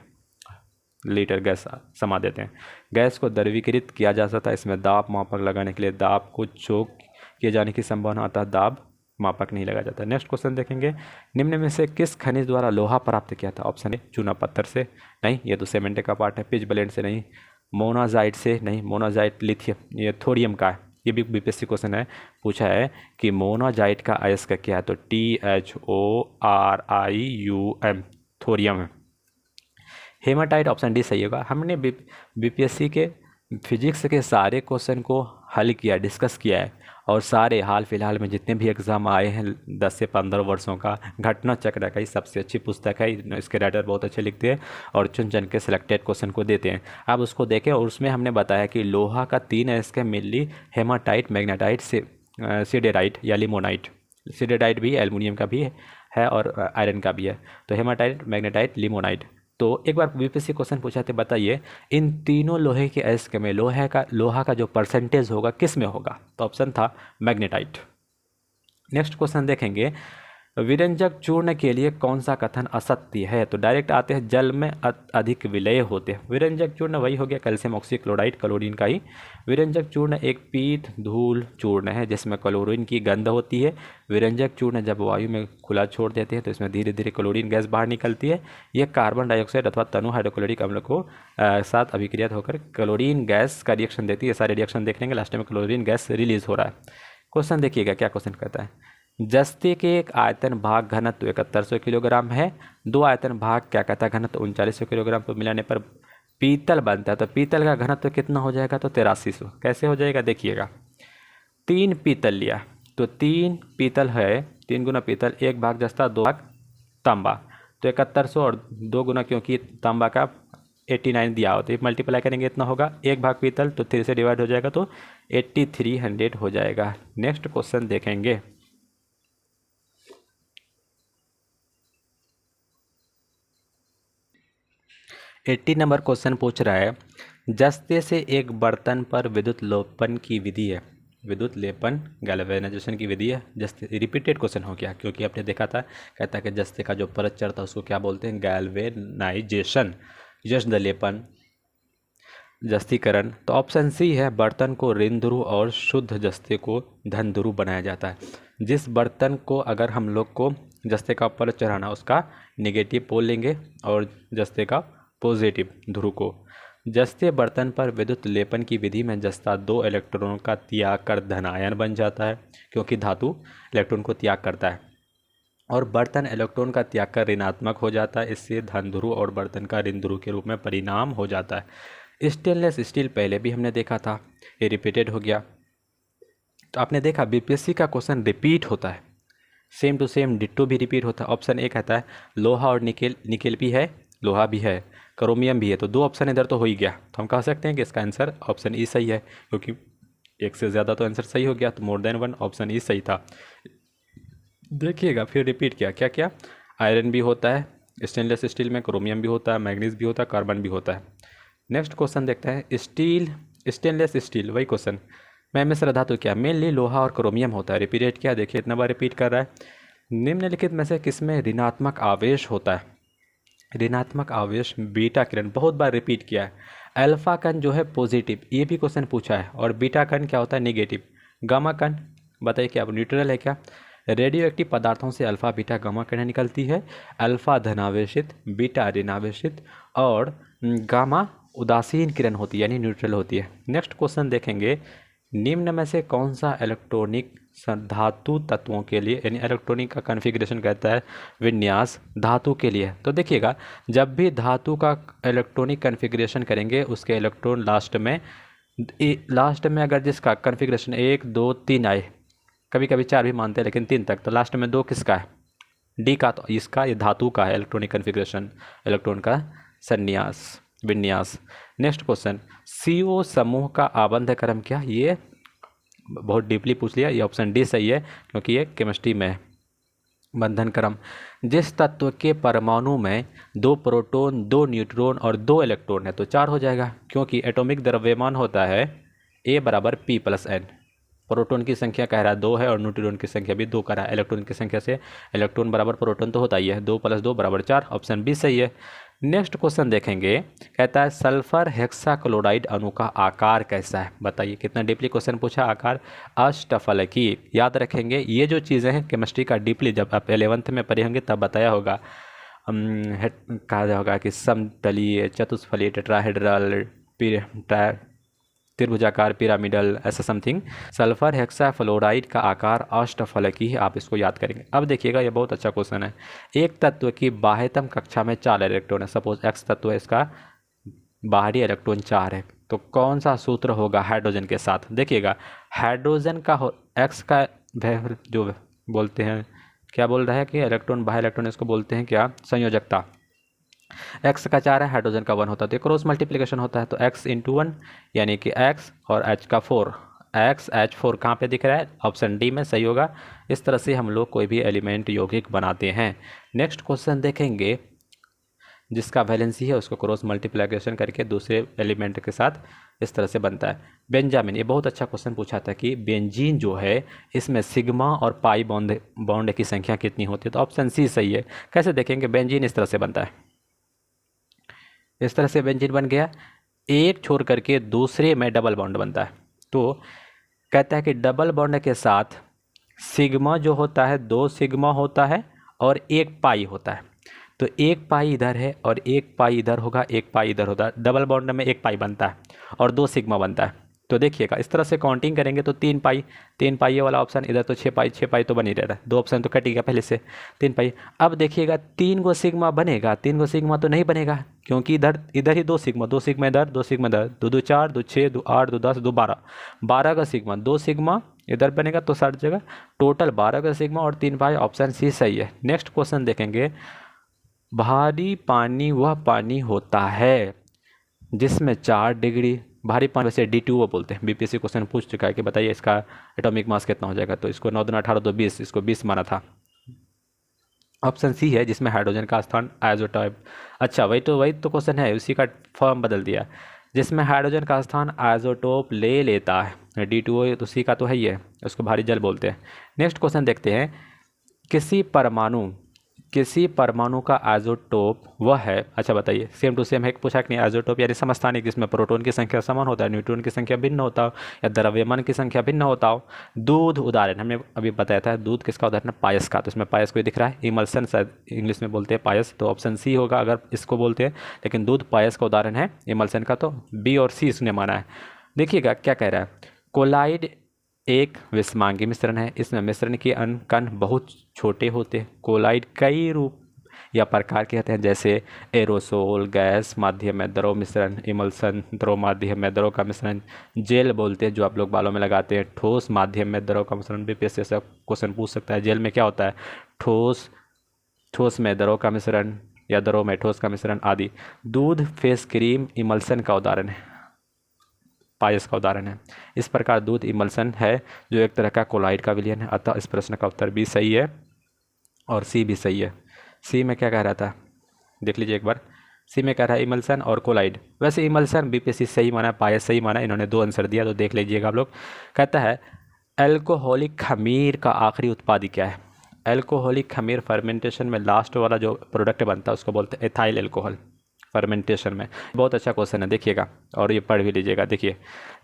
लीटर गैस समा देते हैं। गैस को द्रवीकृत किया जा सकता है, इसमें दाब मापक लगाने के लिए दाब को चोक किए जाने की संभावना आता है, दाब मापक नहीं लगाया जाता। नेक्स्ट क्वेश्चन देखेंगे, निम्न में से किस खनिज द्वारा लोहा प्राप्त किया था। ऑप्शन ए चूना पत्थर से, नहीं ये तो सीमेंट का पार्ट है। पिचब्लेंड से नहीं। मोनाजाइट से नहीं, मोनाजाइट लिथियम ये थोरियम का है। ये भी बीपीएससी क्वेश्चन है, पूछा है कि मोनाजाइट का अयस्क क्या है, तो THORIUM थोरियम है। हेमाटाइट ऑप्शन डी सही होगा। हमने बीपीएससी के फिजिक्स के सारे क्वेश्चन को हल किया, डिस्कस किया है, और सारे हाल फिलहाल में जितने भी एग्ज़ाम आए हैं 10 से 15 वर्षों का, घटना चक्र का ही सबसे अच्छी पुस्तक है। इसके राइटर बहुत अच्छे लिखते हैं और चुन के सिलेक्टेड क्वेश्चन को देते हैं। आप उसको देखें, और उसमें हमने बताया कि लोहा का 3 इसके मिली हेमाटाइट, मैग्नेटाइट, सिडेराइट या लिमोनाइट। सिडेराइट भी एल्युमिनियम का भी है और आयरन का भी है। तो हेमाटाइट, मैग्नेटाइट, लिमोनाइट। तो एक बार बीपीएससी क्वेश्चन पूछा थे, बताइए इन तीनों लोहे के अयस्क में लोहा का जो परसेंटेज होगा किस में होगा, तो ऑप्शन था मैग्नेटाइट। नेक्स्ट क्वेश्चन देखेंगे, विरंजक चूर्ण के लिए कौन सा कथन असत्य है, तो डायरेक्ट आते हैं जल में अधिक विलय होते हैं। विरंजक चूर्ण वही हो गया कैल्शियम ऑक्सीक्लोराइड, क्लोरीन का ही। विरंजक चूर्ण एक पीत धूल चूर्ण है जिसमें क्लोरीन की गंध होती है। विरंजक चूर्ण जब वायु में खुला छोड़ देते हैं तो इसमें धीरे धीरे क्लोरीन गैस बाहर निकलती है। यह कार्बन डाइऑक्साइड अथवा तनु हाइड्रोक्लोरिक अम्ल को साथ अभिक्रिया होकर क्लोरीन गैस का रिएक्शन देती है। सारे रिएक्शन देख लेंगे, लास्ट में क्लोरीन गैस रिलीज हो रहा है। क्वेश्चन देखिएगा क्या क्वेश्चन कहता है, जस्ते के एक आयतन भाग घनत्व 7100 किलोग्राम है, 2 आयतन भाग क्या कहता है घनत्व 3900 किलोग्राम को मिलाने पर पीतल बनता है। तो पीतल का घनत्व कितना हो जाएगा, तो 8300। कैसे हो जाएगा, देखिएगा 3 पीतल लिया तो 3 पीतल है, 3 गुना पीतल, 1 भाग जस्ता, 2 भाग तांबा, तो 7100 और 2 गुना क्योंकि तांबा का 89 दिया होता है, मल्टीप्लाई करेंगे इतना होगा। 1 भाग पीतल तो 3 से डिवाइड हो जाएगा तो 8300 हो जाएगा। नेक्स्ट क्वेश्चन देखेंगे, 80 नंबर क्वेश्चन पूछ रहा है, जस्ते से एक बर्तन पर विद्युत लेपन की विधि है। विद्युत लेपन गैल्वेनाइजेशन की विधि है। जस्ते रिपीटेड क्वेश्चन हो गया क्योंकि आपने देखा था, कहता है कि जस्ते का जो परत चढ़ता है उसको क्या बोलते हैं, गैल्वेनाइजेशन। जस्ट द लेपन, जस्तीकरण। तो ऑप्शन सी है, बर्तन को ऋण ध्रुव और शुद्ध जस्ते को धन ध्रुव बनाया जाता है। जिस बर्तन को अगर हम लोग को जस्ते का परत चढ़ाना, उसका निगेटिव पोल लेंगे और जस्ते का पॉजिटिव ध्रुव को। जस्ते बर्तन पर विद्युत लेपन की विधि में जस्ता 2 इलेक्ट्रॉनों का त्याग कर धनायन बन जाता है क्योंकि धातु इलेक्ट्रॉन को त्याग करता है, और बर्तन इलेक्ट्रॉन का त्याग कर ऋणात्मक हो जाता है। इससे धन ध्रुव और बर्तन का ऋण ध्रुव के रूप में परिणाम हो जाता है। स्टेनलेस स्टील पहले भी हमने देखा था, ये रिपीटेड हो गया। तो आपने देखा बीपीएससी का क्वेश्चन रिपीट होता है, सेम टू सेम डिट्टो भी रिपीट होता है। ऑप्शन ए कहता है लोहा और निकेल, निकेल भी है, लोहा भी है, क्रोमियम भी है, तो 2 ऑप्शन इधर तो हो ही गया। तो हम कह सकते हैं कि इसका आंसर ऑप्शन ई सही है क्योंकि एक से ज़्यादा तो आंसर सही हो गया, तो मोर देन 1 ऑप्शन ई सही था। देखिएगा फिर रिपीट किया, क्या क्या, आयरन भी होता है स्टेनलेस स्टील में, क्रोमियम भी होता है, मैग्नीज भी होता है, कार्बन भी होता है। नेक्स्ट क्वेश्चन देखते हैं, स्टील, स्टेनलेस स्टील वही क्वेश्चन में मिश्र धातु क्या, मेनली लोहा और क्रोमियम होता है। रिपीट किया, देखिए इतना बार रिपीट कर रहा है। निम्नलिखित में से किसमें ऋणात्मक आवेश होता है, ऋणात्मक आवेश बीटा किरण, बहुत बार रिपीट किया है। अल्फा कण जो है पॉजिटिव, ये भी क्वेश्चन पूछा है, और बीटा कण क्या होता है, नेगेटिव। गामा कण बताइए क्या न्यूट्रल है क्या। रेडियो एक्टिव पदार्थों से अल्फा बीटा गामा किरण निकलती है। अल्फा धनावेशित, बीटा ऋणावेशित और गामा उदासीन किरण होती है यानी न्यूट्रल होती है। नेक्स्ट क्वेश्चन देखेंगे, निम्न में से कौन सा इलेक्ट्रॉनिक धातु तत्वों के लिए यानी इलेक्ट्रॉनिक का कॉन्फ़िगरेशन कहता है विन्यास धातु के लिए। तो देखिएगा, जब भी धातु का इलेक्ट्रॉनिक कॉन्फ़िगरेशन करेंगे उसके इलेक्ट्रॉन लास्ट में अगर जिसका कॉन्फ़िगरेशन 1 2 3 आए, कभी कभी 4 भी मानते हैं लेकिन 3 तक, तो लास्ट में 2 किसका है? डी का। तो इसका ये धातु का है इलेक्ट्रॉनिक कॉन्फ़िगरेशन, इलेक्ट्रॉन का संन्यास विन्यास। नेक्स्ट क्वेश्चन, CO समूह का आबंध क्रम क्या? ये बहुत डीपली पूछ लिया, ये ऑप्शन डी सही है क्योंकि ये केमिस्ट्री में है। बंधन क्रम, जिस तत्व के परमाणु में 2 प्रोटॉन 2 न्यूट्रॉन और 2 इलेक्ट्रॉन है तो 4 हो जाएगा, क्योंकि एटॉमिक द्रव्यमान होता है A बराबर P + N। प्रोटॉन की संख्या कह रहा है 2 है और न्यूट्रॉन की संख्या भी 2 कह रहा है। इलेक्ट्रॉन की संख्या से इलेक्ट्रॉन बराबर प्रोटॉन तो होता ही है, 2 + 2 = 4, ऑप्शन बी सही है। नेक्स्ट क्वेश्चन देखेंगे, कहता है सल्फर हेक्साक्लोराइड अणु का आकार कैसा है? बताइए, कितना डीपली क्वेश्चन पूछा। आकार अष्टफलकी। याद रखेंगे ये जो चीज़ें हैं केमिस्ट्री का डीपली जब आप 11th में पढ़े होंगे तब बताया होगा। कहा होगा कि समतलीय, चतुष्फलीय, टेट्राहेड्रल, त्रिभुजाकार, पिरामिडल, ऐसा समथिंग। सल्फर हेक्साफ्लोराइड का आकार अष्टफलकी है, आप इसको याद करेंगे। अब देखिएगा, ये बहुत अच्छा क्वेश्चन है। एक तत्व की बाह्यतम कक्षा में 4 इलेक्ट्रॉन है, सपोज एक्स तत्व है, इसका बाहरी इलेक्ट्रॉन 4 है, तो कौन सा सूत्र होगा हाइड्रोजन के साथ? देखिएगा, हाइड्रोजन का एक्स का जो बोलते हैं, क्या बोल रहा है कि इलेक्ट्रॉन बाह्य इलेक्ट्रॉन, इसको बोलते हैं क्या? संयोजकता। एक्स का 4 है, हाइड्रोजन का 1 होता है, तो क्रॉस मल्टीप्लिकेशन होता है, तो x × 1 यानी कि x और h का 4, x H4 कहाँ पे दिख रहा है? ऑप्शन डी में सही होगा। इस तरह से हम लोग कोई भी एलिमेंट यौगिक बनाते हैं। नेक्स्ट क्वेश्चन देखेंगे, जिसका वैलेंसी है उसको क्रॉस मल्टीप्लिकेशन करके दूसरे एलिमेंट के साथ इस तरह से बनता है। बेंजामिन, ये बहुत अच्छा क्वेश्चन पूछा था कि बेंजीन जो है इसमें सिग्मा और पाई बॉन्ड की संख्या कितनी होती है? तो ऑप्शन सी सही है। कैसे देखेंगे? बेंजीन इस तरह से बनता है, इस तरह से बेंजीन बन गया, एक छोड़ करके दूसरे में डबल बॉन्ड बनता है। तो कहता है कि डबल बॉन्ड के साथ सिग्मा जो होता है 2 सिग्मा होता है और 1 पाई होता है, तो 1 पाई इधर है और 1 पाई इधर होगा, 1 पाई इधर होता है। डबल बॉन्ड में 1 पाई बनता है और 2 सिग्मा बनता है। तो देखिएगा, इस तरह से काउंटिंग करेंगे तो 3 पाई ये वाला ऑप्शन, इधर तो 6 पाई तो बन ही रह रहा है, 2 ऑप्शन तो कट गया पहले से, 3 पाई। अब देखिएगा 3 गो सिग्मा बनेगा, 3 गो सिग्मा तो नहीं बनेगा, क्योंकि इधर ही 2 सिग्मा, 2 सिग्मा इधर, 2 सिग्मा इधर, 2 2 4, 2 6, 2 8, 2 10, 2 12, 12 का सिग्मा, 2 सिग्मा इधर बनेगा तो 60 जगह, टोटल 12 का सिग्मा और 3 पाई, ऑप्शन सी सही है। नेक्स्ट क्वेश्चन देखेंगे, भारी पानी वह पानी होता है जिसमें 4 डिग्री, भारी पानी वैसे D2O बोलते हैं, बीपीएससी क्वेश्चन पूछ चुका है कि बताइए इसका एटॉमिक मास कितना हो जाएगा, तो इसको 9 दूना 18 2 20, इसको 20 माना था। ऑप्शन सी है, जिसमें हाइड्रोजन का स्थान आइसोटोप। अच्छा, वही तो क्वेश्चन है, उसी का फॉर्म बदल दिया, जिसमें हाइड्रोजन का स्थान आइसोटोप ले लेता है। D2O तो उसी का तो है ही है, उसको भारी जल बोलते हैं। नेक्स्ट क्वेश्चन देखते हैं, किसी परमाणु का आइसोटोप वह है, अच्छा बताइए, सेम टू सेम है पूछा कि नहीं? आइसोटोप यानी समस्थानिक, जिसमें प्रोटॉन की संख्या समान होता है, न्यूट्रॉन की संख्या भिन्न होता हो या द्रव्यमान की संख्या भिन्न होता हो। दूध उदाहरण हमने अभी बताया था, दूध किसका उदाहरण है? पायस का। तो इसमें पायस को दिख रहा है, इमल्सन शायद इंग्लिश में बोलते हैं पायस, तो ऑप्शन सी होगा अगर इसको बोलते हैं, लेकिन दूध पायस का उदाहरण है इमल्सन का, तो बी और सी इसने माना है। देखिएगा क्या कह रहा है, कोलाइड एक विषमांगी मिश्रण है, इसमें मिश्रण के कण बहुत छोटे होते हैं। कोलाइड कई रूप या प्रकार के होते हैं, जैसे एरोसोल, गैस माध्यम में द्रव मिश्रण, इमल्सन द्रव माध्यम में द्रव का मिश्रण, जेल बोलते हैं जो आप लोग बालों में लगाते हैं, ठोस माध्यम में द्रव का मिश्रण। बीपीएससी से क्वेश्चन पूछ सकता है, जेल में क्या होता है? ठोस में द्रव का मिश्रण या द्रव में ठोस का मिश्रण आदि। दूध, फेस क्रीम इमल्सन का उदाहरण है, पायस का उदाहरण है। इस प्रकार दूध इमल्सन है जो एक तरह का कोलाइड का विलयन है, अतः इस प्रश्न का उत्तर बी सही है और सी भी सही है। सी में क्या कह रहा था, देख लीजिए एक बार। सी में कह रहा है इमल्सन और कोलाइड। वैसे इमल्सन बीपीएससी सही माना, पायस सही माना, इन्होंने 2 आंसर दिया, तो देख लीजिएगा आप लोग। कहता है एल्कोहलिक खमीर का आखिरी उत्पाद क्या है? एल्कोहलिक खमीर फर्मेंटेशन में लास्ट वाला जो प्रोडक्ट बनता है उसको बोलते हैं एथाइल एल्कोहल, फर्मेंटेशन में। बहुत अच्छा क्वेश्चन है, देखिएगा और ये पढ़ भी लीजिएगा। देखिए,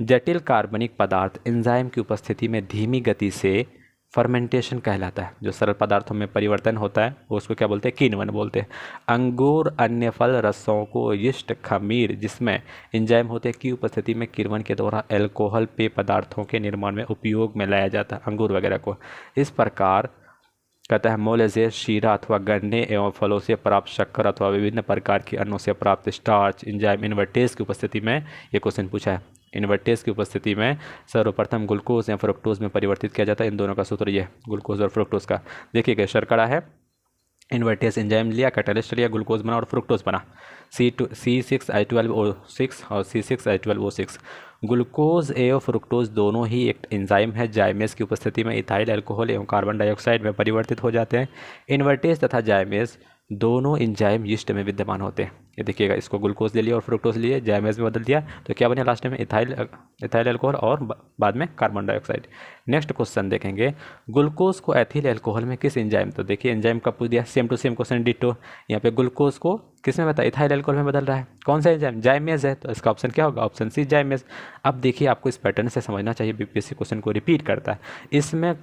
जटिल कार्बनिक पदार्थ एंजाइम की उपस्थिति में धीमी गति से फर्मेंटेशन कहलाता है। जो सरल पदार्थों में परिवर्तन होता है वो उसको क्या बोलते हैं, किण्वन बोलते हैं। अंगूर अन्य फल रसों को यीस्ट खमीर जिसमें एंजाइम होते हैं की उपस्थिति में किण्वन के द्वारा अल्कोहल पेय पदार्थों के निर्माण में उपयोग में लाया जाता है, अंगूर वगैरह को। इस प्रकार कहता है मोलेसेस शीरा अथवा गन्ने एवं फलों से प्राप्त शक्कर अथवा विभिन्न प्रकार के अन्नों से प्राप्त स्टार्च एंजाइम इन्वर्टेज की उपस्थिति में, ये क्वेश्चन पूछा है, इन्वर्टेज की उपस्थिति में सर्वप्रथम ग्लूकोज या फ्रुक्टोज में परिवर्तित किया जाता है। इन दोनों का सूत्र ये ग्लूकोज और फ्रुक्टोज का। देखिएगा शर्करा है, इन्वर्टेज एंजाइम लिया, कैटालिस्ट लिया, ग्लूकोज बना और फ्रुक्टोज बना, C6H12O6 और C6H12O6। ग्लूकोज एवं फ्रुक्टोज दोनों ही एक एंजाइम है, जाइमेज की उपस्थिति में इथाइल अल्कोहल एवं कार्बन डाइऑक्साइड में परिवर्तित हो जाते हैं। इन्वर्टेज तथा जाइमेज दोनों एंजाइम यीस्ट में विद्यमान होते हैं। ये देखिएगा, इसको ग्लूकोज ले लिया और फ्रुक्टोज लिए, जाइमेज में बदल दिया तो क्या बने लास्ट में, इथाइल अल्कोहल और बाद में कार्बन डाइऑक्साइड। नेक्स्ट क्वेश्चन देखेंगे, ग्लूकोज को एथिल अल्कोहल में किस एंजाइम, तो देखिए एंजाइम का पूछ दिया, same to same question ditto. यहाँ पे ग्लूकोज को किस में बता, इथाइल अल्कोहल में बदल रहा है, कौन सा एंजाइम, जाइमेज है, तो इसका ऑप्शन क्या होगा, ऑप्शन सी जाइमेज। अब देखिए आपको इस पैटर्न से समझना चाहिए, बीपीएससी क्वेश्चन को रिपीट करता है। इसमें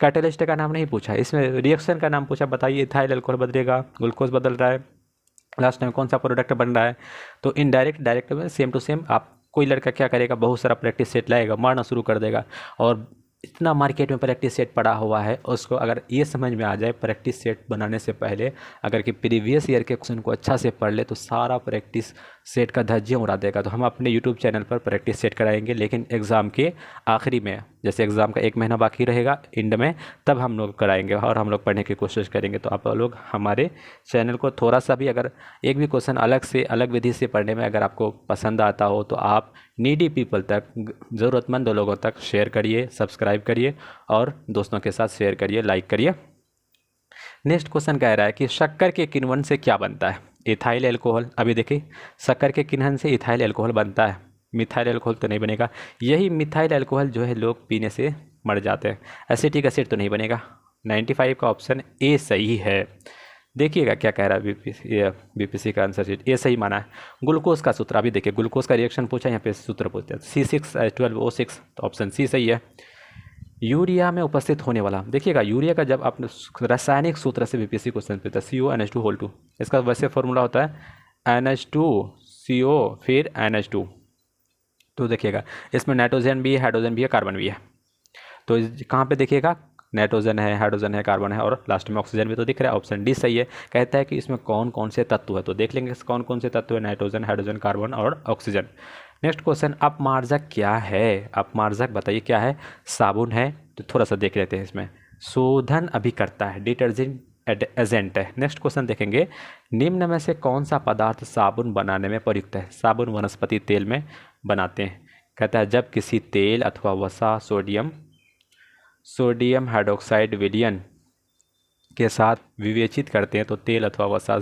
कैटालिस्ट का नाम नहीं पूछा, इसमें रिएक्शन का नाम पूछा, बताइए इथाइल अल्कोहल बदलेगा, ग्लूकोज बदल रहा है, लास्ट में कौन सा प्रोडक्ट बन रहा है। तो इनडायरेक्ट डायरेक्ट में सेम टू सेम। आप कोई लड़का क्या करेगा, बहुत सारा प्रैक्टिस सेट लाएगा, मारना शुरू कर देगा, और इतना मार्केट में प्रैक्टिस सेट पड़ा हुआ है, उसको अगर ये समझ में आ जाए प्रैक्टिस सेट बनाने से पहले अगर कि प्रीवियस ईयर के क्वेश्चन को अच्छा से पढ़ ले तो सारा प्रैक्टिस सेट का धज्जियाँ उड़ा देगा। तो हम अपने यूट्यूब चैनल पर प्रैक्टिस सेट कराएंगे, लेकिन एग्ज़ाम के आखिरी में, जैसे एग्ज़ाम का 1 महीना बाकी रहेगा एंड में, तब हम लोग कराएंगे और हम लोग पढ़ने की कोशिश करेंगे। तो आप लोग हमारे चैनल को थोड़ा सा भी, अगर एक भी क्वेश्चन अलग से अलग विधि से पढ़ने में अगर आपको पसंद आता हो तो आप नीडी पीपल तक, ज़रूरतमंद लोगों तक शेयर करिए, सब्सक्राइब करिए और दोस्तों के साथ शेयर करिए, लाइक करिए। नेक्स्ट क्वेश्चन कह रहा है कि शक्कर के किण्वन से क्या बनता है, इथाइल अल्कोहल। अभी देखिए शक्कर के किण्वन से इथाइल अल्कोहल बनता है, मिथाइल अल्कोहल तो नहीं बनेगा। यही मिथाइल अल्कोहल जो है लोग पीने से मर जाते हैं। एसिटिक एसिड तो नहीं बनेगा। 95 का ऑप्शन ए सही है। देखिएगा क्या कह रहा है बीपीएससी का आंसर शीट, ये सही माना है। ग्लूकोज का सूत्र अभी देखिए, ग्लूकोज का रिएक्शन पूछा, यहाँ पे सूत्र पूछते हैं, C6H12O6, तो ऑप्शन सी सही है। यूरिया में उपस्थित होने वाला, देखिएगा यूरिया का जब आप रासायनिक सूत्र से बीपीएससी क्वेश्चन पूछता है, CONH2 इसका वैसे फॉर्मूला होता है NH2CO फिर NH2। तो देखिएगा इसमें नाइट्रोजन भी है, हाइड्रोजन भी है, कार्बन भी है। तो कहाँ पे देखिएगा, नाइट्रोजन है, हाइड्रोजन है, कार्बन है और लास्ट में ऑक्सीजन भी तो दिख रहा है, ऑप्शन डी सही है। कहता है कि इसमें कौन कौन से तत्व है, तो देख लेंगे कौन कौन से तत्व है, नाइट्रोजन, हाइड्रोजन, कार्बन और ऑक्सीजन। नेक्स्ट क्वेश्चन, अपमार्जक क्या है, अपमार्जक बताइए क्या है, साबुन है, तो थोड़ा सा देख लेते हैं इसमें। शोधन अभिकर्ता है, डिटर्जेंट एजेंट है। नेक्स्ट क्वेश्चन देखेंगे, निम्न में से कौन सा पदार्थ साबुन बनाने में प्रयुक्त है, साबुन वनस्पति तेल में बनाते हैं। कहता है जब किसी तेल अथवा वसा सोडियम हाइड्रोक्साइड विलयन के साथ विवेचित करते हैं तो तेल अथवा वसा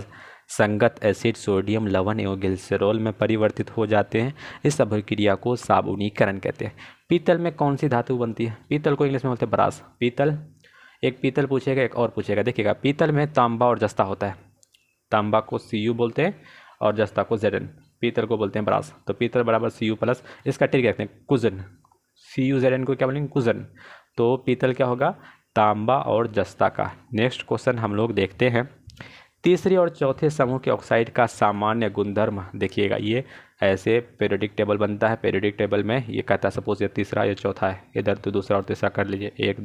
संगत एसिड सोडियम लवण एवं ग्लिसरॉल में परिवर्तित हो जाते हैं। इस अभिक्रिया को साबुनीकरण कहते हैं। पीतल में कौन सी धातु बनती है, पीतल को इंग्लिश में बोलते हैं ब्रास। पीतल, एक पीतल पूछेगा, एक और पूछेगा। देखिएगा पीतल में तांबा और जस्ता होता है, तांबा को Cu बोलते हैं और जस्ता को Zn, पीतल को बोलते हैं ब्रास। तो पीतल बराबर Cu प्लस, इसका ट्रिक रखते हैं कुजन, CuZn को क्या बोलेंगे, कुजन। तो पीतल क्या होगा, तांबा और जस्ता का। नेक्स्ट क्वेश्चन हम लोग देखते हैं, तीसरे और चौथे समूह के ऑक्साइड का सामान्य गुणधर्म। देखिएगा ये ऐसे पीरियोडिक टेबल बनता है, पीरियोडिक टेबल में ये कहता है सपोज ये तीसरा ये चौथा है, इधर तो दूसरा और तीसरा कर लीजिए, 1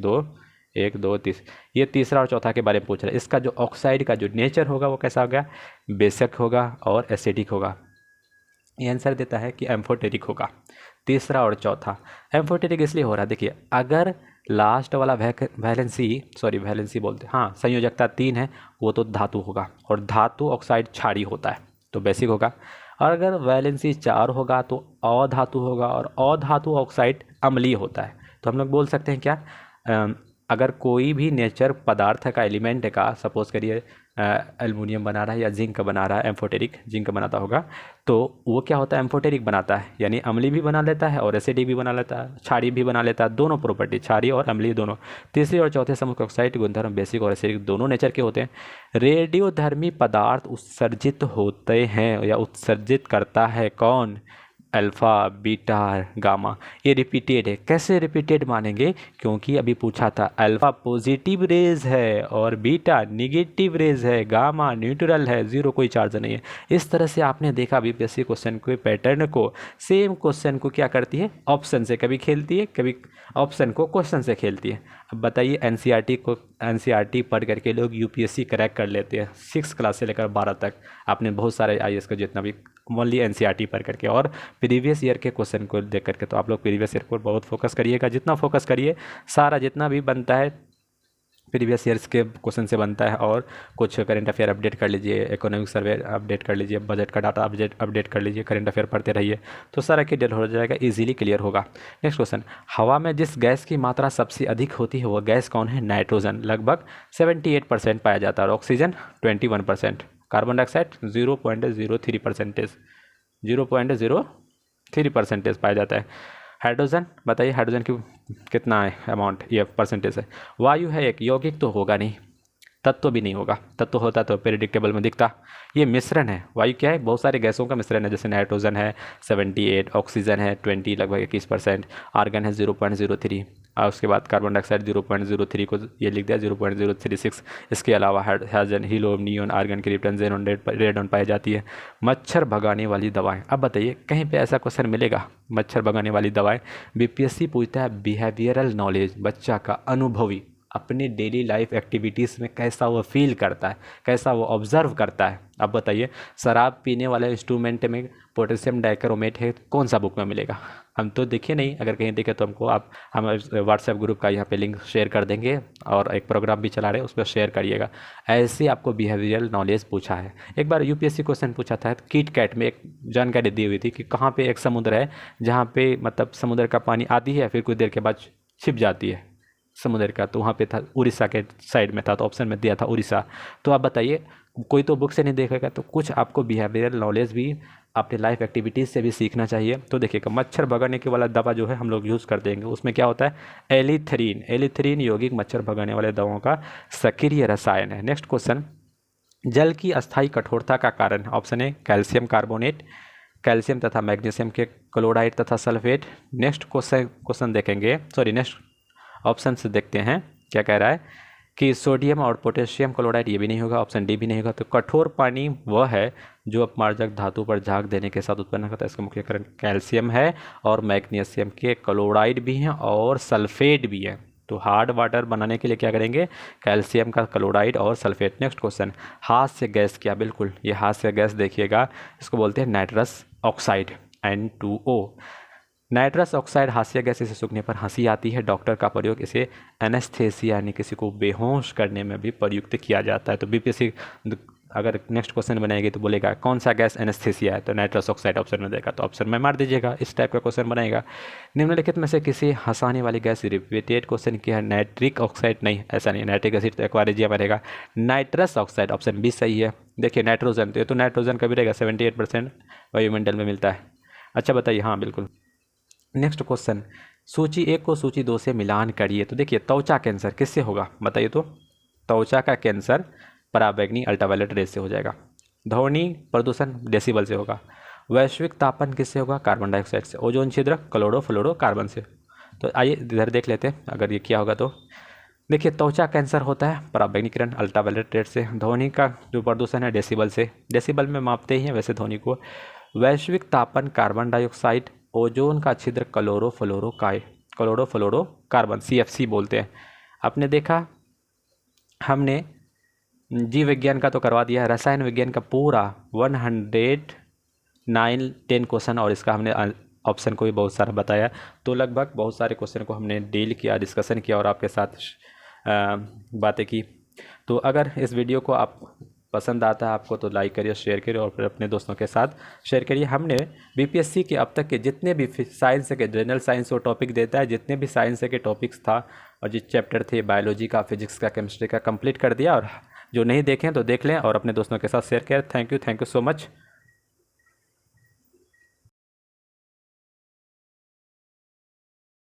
2 3, ये तीसरा और चौथा के बारे में पूछ रहा है। इसका जो ऑक्साइड का जो नेचर होगा वो कैसा होगा, बेसिक होगा और एसिडिक होगा। ये आंसर देता है कि एम्फोटेरिक होगा, तीसरा और चौथा। एम्फोटेरिक इसलिए हो रहा है, देखिए अगर लास्ट वाला वैलेंसी बोलते हैं, हाँ संयोजकता 3 है, वो तो धातु होगा और धातु ऑक्साइड क्षारीय होता है तो बेसिक होगा। और अगर वैलेंसी 4 होगा तो अधातु होगा और अधातु ऑक्साइड अम्लीय होता है। तो हम लोग बोल सकते हैं क्या, अगर कोई भी नेचर पदार्थ का एलिमेंट का सपोज करिए एल्युमिनियम बना रहा है या जिंक बना रहा है, एम्फोटेरिक जिंक बनाता होगा, तो वो क्या होता है, एम्फोटेरिक बनाता है, यानी अम्लीय भी बना लेता है और एसिडिक भी बना लेता है, क्षारीय भी बना लेता है, दोनों प्रॉपर्टी क्षारीय और अम्लीय दोनों। तीसरे और चौथे समूह के ऑक्साइड गुणधर्म बेसिक और एसिडिक दोनों नेचर के होते हैं। रेडियोधर्मी पदार्थ उत्सर्जित होते हैं या उत्सर्जित करता है कौन, अल्फ़ा, बीटा, गामा, ये रिपीटेड है। कैसे रिपीटेड मानेंगे? क्योंकि अभी पूछा था अल्फ़ा पॉजिटिव रेज है और बीटा निगेटिव रेज है, गामा न्यूट्रल है, जीरो कोई चार्ज नहीं है। इस तरह से आपने देखा बीपीएससी क्वेश्चन के पैटर्न को, सेम क्वेश्चन को क्या करती है, ऑप्शन से कभी खेलती है, कभी ऑप्शन को क्वेश्चन से खेलती है। अब बताइए एनसीईआरटी पढ़ करके लोग यूपीएससी क्रैक कर लेते हैं 6 क्लास से लेकर 12 तक। आपने बहुत सारे आईएएस का जितना भी ओनली एनसीईआरटी पढ़ करके और प्रीवियस ईयर के क्वेश्चन को देख करके, तो आप लोग प्रीवियस ईयर पर बहुत फोकस करिएगा। जितना फोकस करिए सारा जितना भी बनता है प्रीवियस ईयर्स के क्वेश्चन से बनता है। और कुछ करंट अफेयर अपडेट कर लीजिए, इकोनॉमिक सर्वे अपडेट कर लीजिए, बजट का डाटा अपडेट कर लीजिए, करंट अफेयर पढ़ते रहिए, तो सारा क्लियर हो जाएगा, इजीली क्लियर होगा। नेक्स्ट क्वेश्चन, हवा में जिस गैस की मात्रा सबसे अधिक होती है वह गैस कौन है? नाइट्रोजन, लगभग 78% पाया जाता है, और ऑक्सीजन 21%, कार्बन डाइऑक्साइड 0.03%, 0.03% पाया जाता है। हाइड्रोजन, बताइए हाइड्रोजन की कितना है अमाउंट, ये परसेंटेज है। वायु है एक, यौगिक तो होगा नहीं, तत्व भी नहीं होगा, तत्व होता तो प्रेडिक्टेबल में दिखता। ये मिश्रण है, वायु क्या है, बहुत सारे गैसों का मिश्रण है, जैसे नाइट्रोजन है 78, ऑक्सीजन है 20 लगभग 21%, आर्गन है 0.03, और उसके बाद कार्बन डाइऑक्साइड 0.03 को ये लिख दिया 0.036। इसके अलावा hydrogen, helium, neon, argon, krypton, xenon, radon पाई जाती है। मच्छर भगाने वाली दवाएं, अब बताइए कहीं पे ऐसा क्वेश्चन मिलेगा? मच्छर भगाने वाली दवाएं बीपीएससी पूछता है बिहेवियरल नॉलेज, बच्चा का अनुभवी, अपने डेली लाइफ एक्टिविटीज़ में कैसा वो फील करता है, कैसा वो ऑब्जर्व करता है। अब बताइए शराब पीने वाले इंस्ट्रूमेंट में पोटेशियम डाइक्रोमेट है, कौन सा बुक में मिलेगा? हम तो देखे नहीं, अगर कहीं देखे तो हम व्हाट्सएप ग्रुप का यहाँ पे लिंक शेयर कर देंगे, और एक प्रोग्राम भी चला रहे हैं उस पर शेयर करिएगा। ऐसे आपको बिहेवियरल नॉलेज पूछा है। एक बार यूपीएससी क्वेश्चन पूछा था, किट कैट में एक जानकारी दी हुई थी कि कहाँ पे एक समुद्र है जहाँ पे मतलब समुद्र का पानी आती है फिर कुछ देर के बाद छिप जाती है समुद्र का, तो वहाँ पे था उड़ीसा के साइड में था, तो ऑप्शन में दिया था उड़ीसा। तो आप बताइए, कोई तो बुक से नहीं देखेगा, तो कुछ आपको बिहेवियरल नॉलेज भी अपने लाइफ एक्टिविटीज़ से भी सीखना चाहिए। तो देखिएगा मच्छर भगाने के वाला दवा जो है हम लोग यूज़ कर देंगे, उसमें क्या होता है, एलिथ्रीन। एलिथ्रीन यौगिक मच्छर भगाने वाले दवाओं का सक्रिय रसायन है। नेक्स्ट क्वेश्चन, जल की अस्थायी कठोरता का कारण, option A calcium carbonate, calcium तथा मैग्नीशियम के क्लोराइड तथा सल्फेट। नेक्स्ट क्वेश्चन देखेंगे, सॉरी नेक्स्ट ऑप्शन से देखते हैं क्या कह रहा है कि सोडियम और पोटेशियम क्लोराइड, ये भी नहीं होगा, ऑप्शन डी भी नहीं होगा। तो कठोर पानी वह है जो अपमार्जक धातु पर झाग देने के साथ उत्पन्न होता है, इसका मुख्य कारण कैल्शियम है, और मैग्नीशियम के क्लोराइड भी हैं और सल्फेट भी है। तो हार्ड वाटर बनाने के लिए क्या करेंगे, कैल्शियम का क्लोराइड और सल्फेट। नेक्स्ट क्वेश्चन, हास्य गैस क्या, बिल्कुल ये हास्य गैस देखिएगा, इसको बोलते हैं nitrous oxide, N2O। Nitrous oxide हास्य गैस, इसे सूखने पर हंसी आती है। डॉक्टर का प्रयोग इसे एनेस्थेसिया यानी किसी को बेहोश करने में भी प्रयुक्त किया जाता है। तो बीपीएससी अगर नेक्स्ट क्वेश्चन बनाएगी तो बोलेगा कौन सा गैस एनेस्थेसिया है, तो नाइट्रस ऑक्साइड ऑप्शन में देगा, तो ऑप्शन में मार दीजिएगा, इस टाइप का क्वेश्चन बनाएगा। निम्नलिखित में से किसी हंसाने वाली गैस, रिपीटेड क्वेश्चन किया है, नाइट्रिक ऑक्साइड, नहीं ऐसा नहीं, नाइट्रिक एसिड तो एक्वारेजिया में रहेगा, नाइट्रस ऑक्साइड ऑप्शन बी सही है। देखिए नाइट्रोजन, तो ये तो नाइट्रोजन का भी रहेगा, 78% वायुमंडल में मिलता है। अच्छा बताइए, हाँ बिल्कुल। नेक्स्ट क्वेश्चन, सूची 1 को सूची 2 से मिलान करिए। तो देखिए त्वचा कैंसर किससे होगा, बताइए तो। त्वचा का कैंसर पराबैंगनी अल्ट्रावायलेट रेज से हो जाएगा। ध्वनि प्रदूषण डेसिबल से होगा। वैश्विक तापन किससे होगा, कार्बन डाइऑक्साइड से। ओजोन छिद्र क्लोरोफ्लोरोकार्बन से। तो आइए इधर देख लेते हैं अगर ये किया होगा तो। देखिए त्वचा कैंसर होता है पराबैंगनी किरण अल्ट्रावायलेट रेज से। ध्वनि का जो प्रदूषण है डेसिबल से, डेसिबल में मापते ही हैं वैसे ध्वनि को। वैश्विक तापन कार्बन डाइऑक्साइड, ओजोन का छिद्र क्लोरोफ्लोरोकार्बन, CFC बोलते हैं। आपने देखा, हमने जीव विज्ञान का तो करवा दिया है, रसायन विज्ञान का पूरा 109-10 क्वेश्चन, और इसका हमने ऑप्शन को भी बहुत सारा बताया। तो लगभग बहुत सारे क्वेश्चन को हमने डील किया, डिस्कशन किया और आपके साथ बातें की। तो अगर इस वीडियो को आप पसंद आता है आपको तो लाइक करिए, शेयर करिए और फिर अपने दोस्तों के साथ शेयर करिए। हमने बीपीएससी के अब तक के जितने भी साइंस के, जनरल साइंस वो टॉपिक देता है, जितने भी साइंस के टॉपिक्स था और जिस चैप्टर थे बायोलॉजी का, फिजिक्स का, केमिस्ट्री का, कंप्लीट कर दिया। और जो नहीं देखें तो देख लें और अपने दोस्तों के साथ शेयर करें। Thank you so much.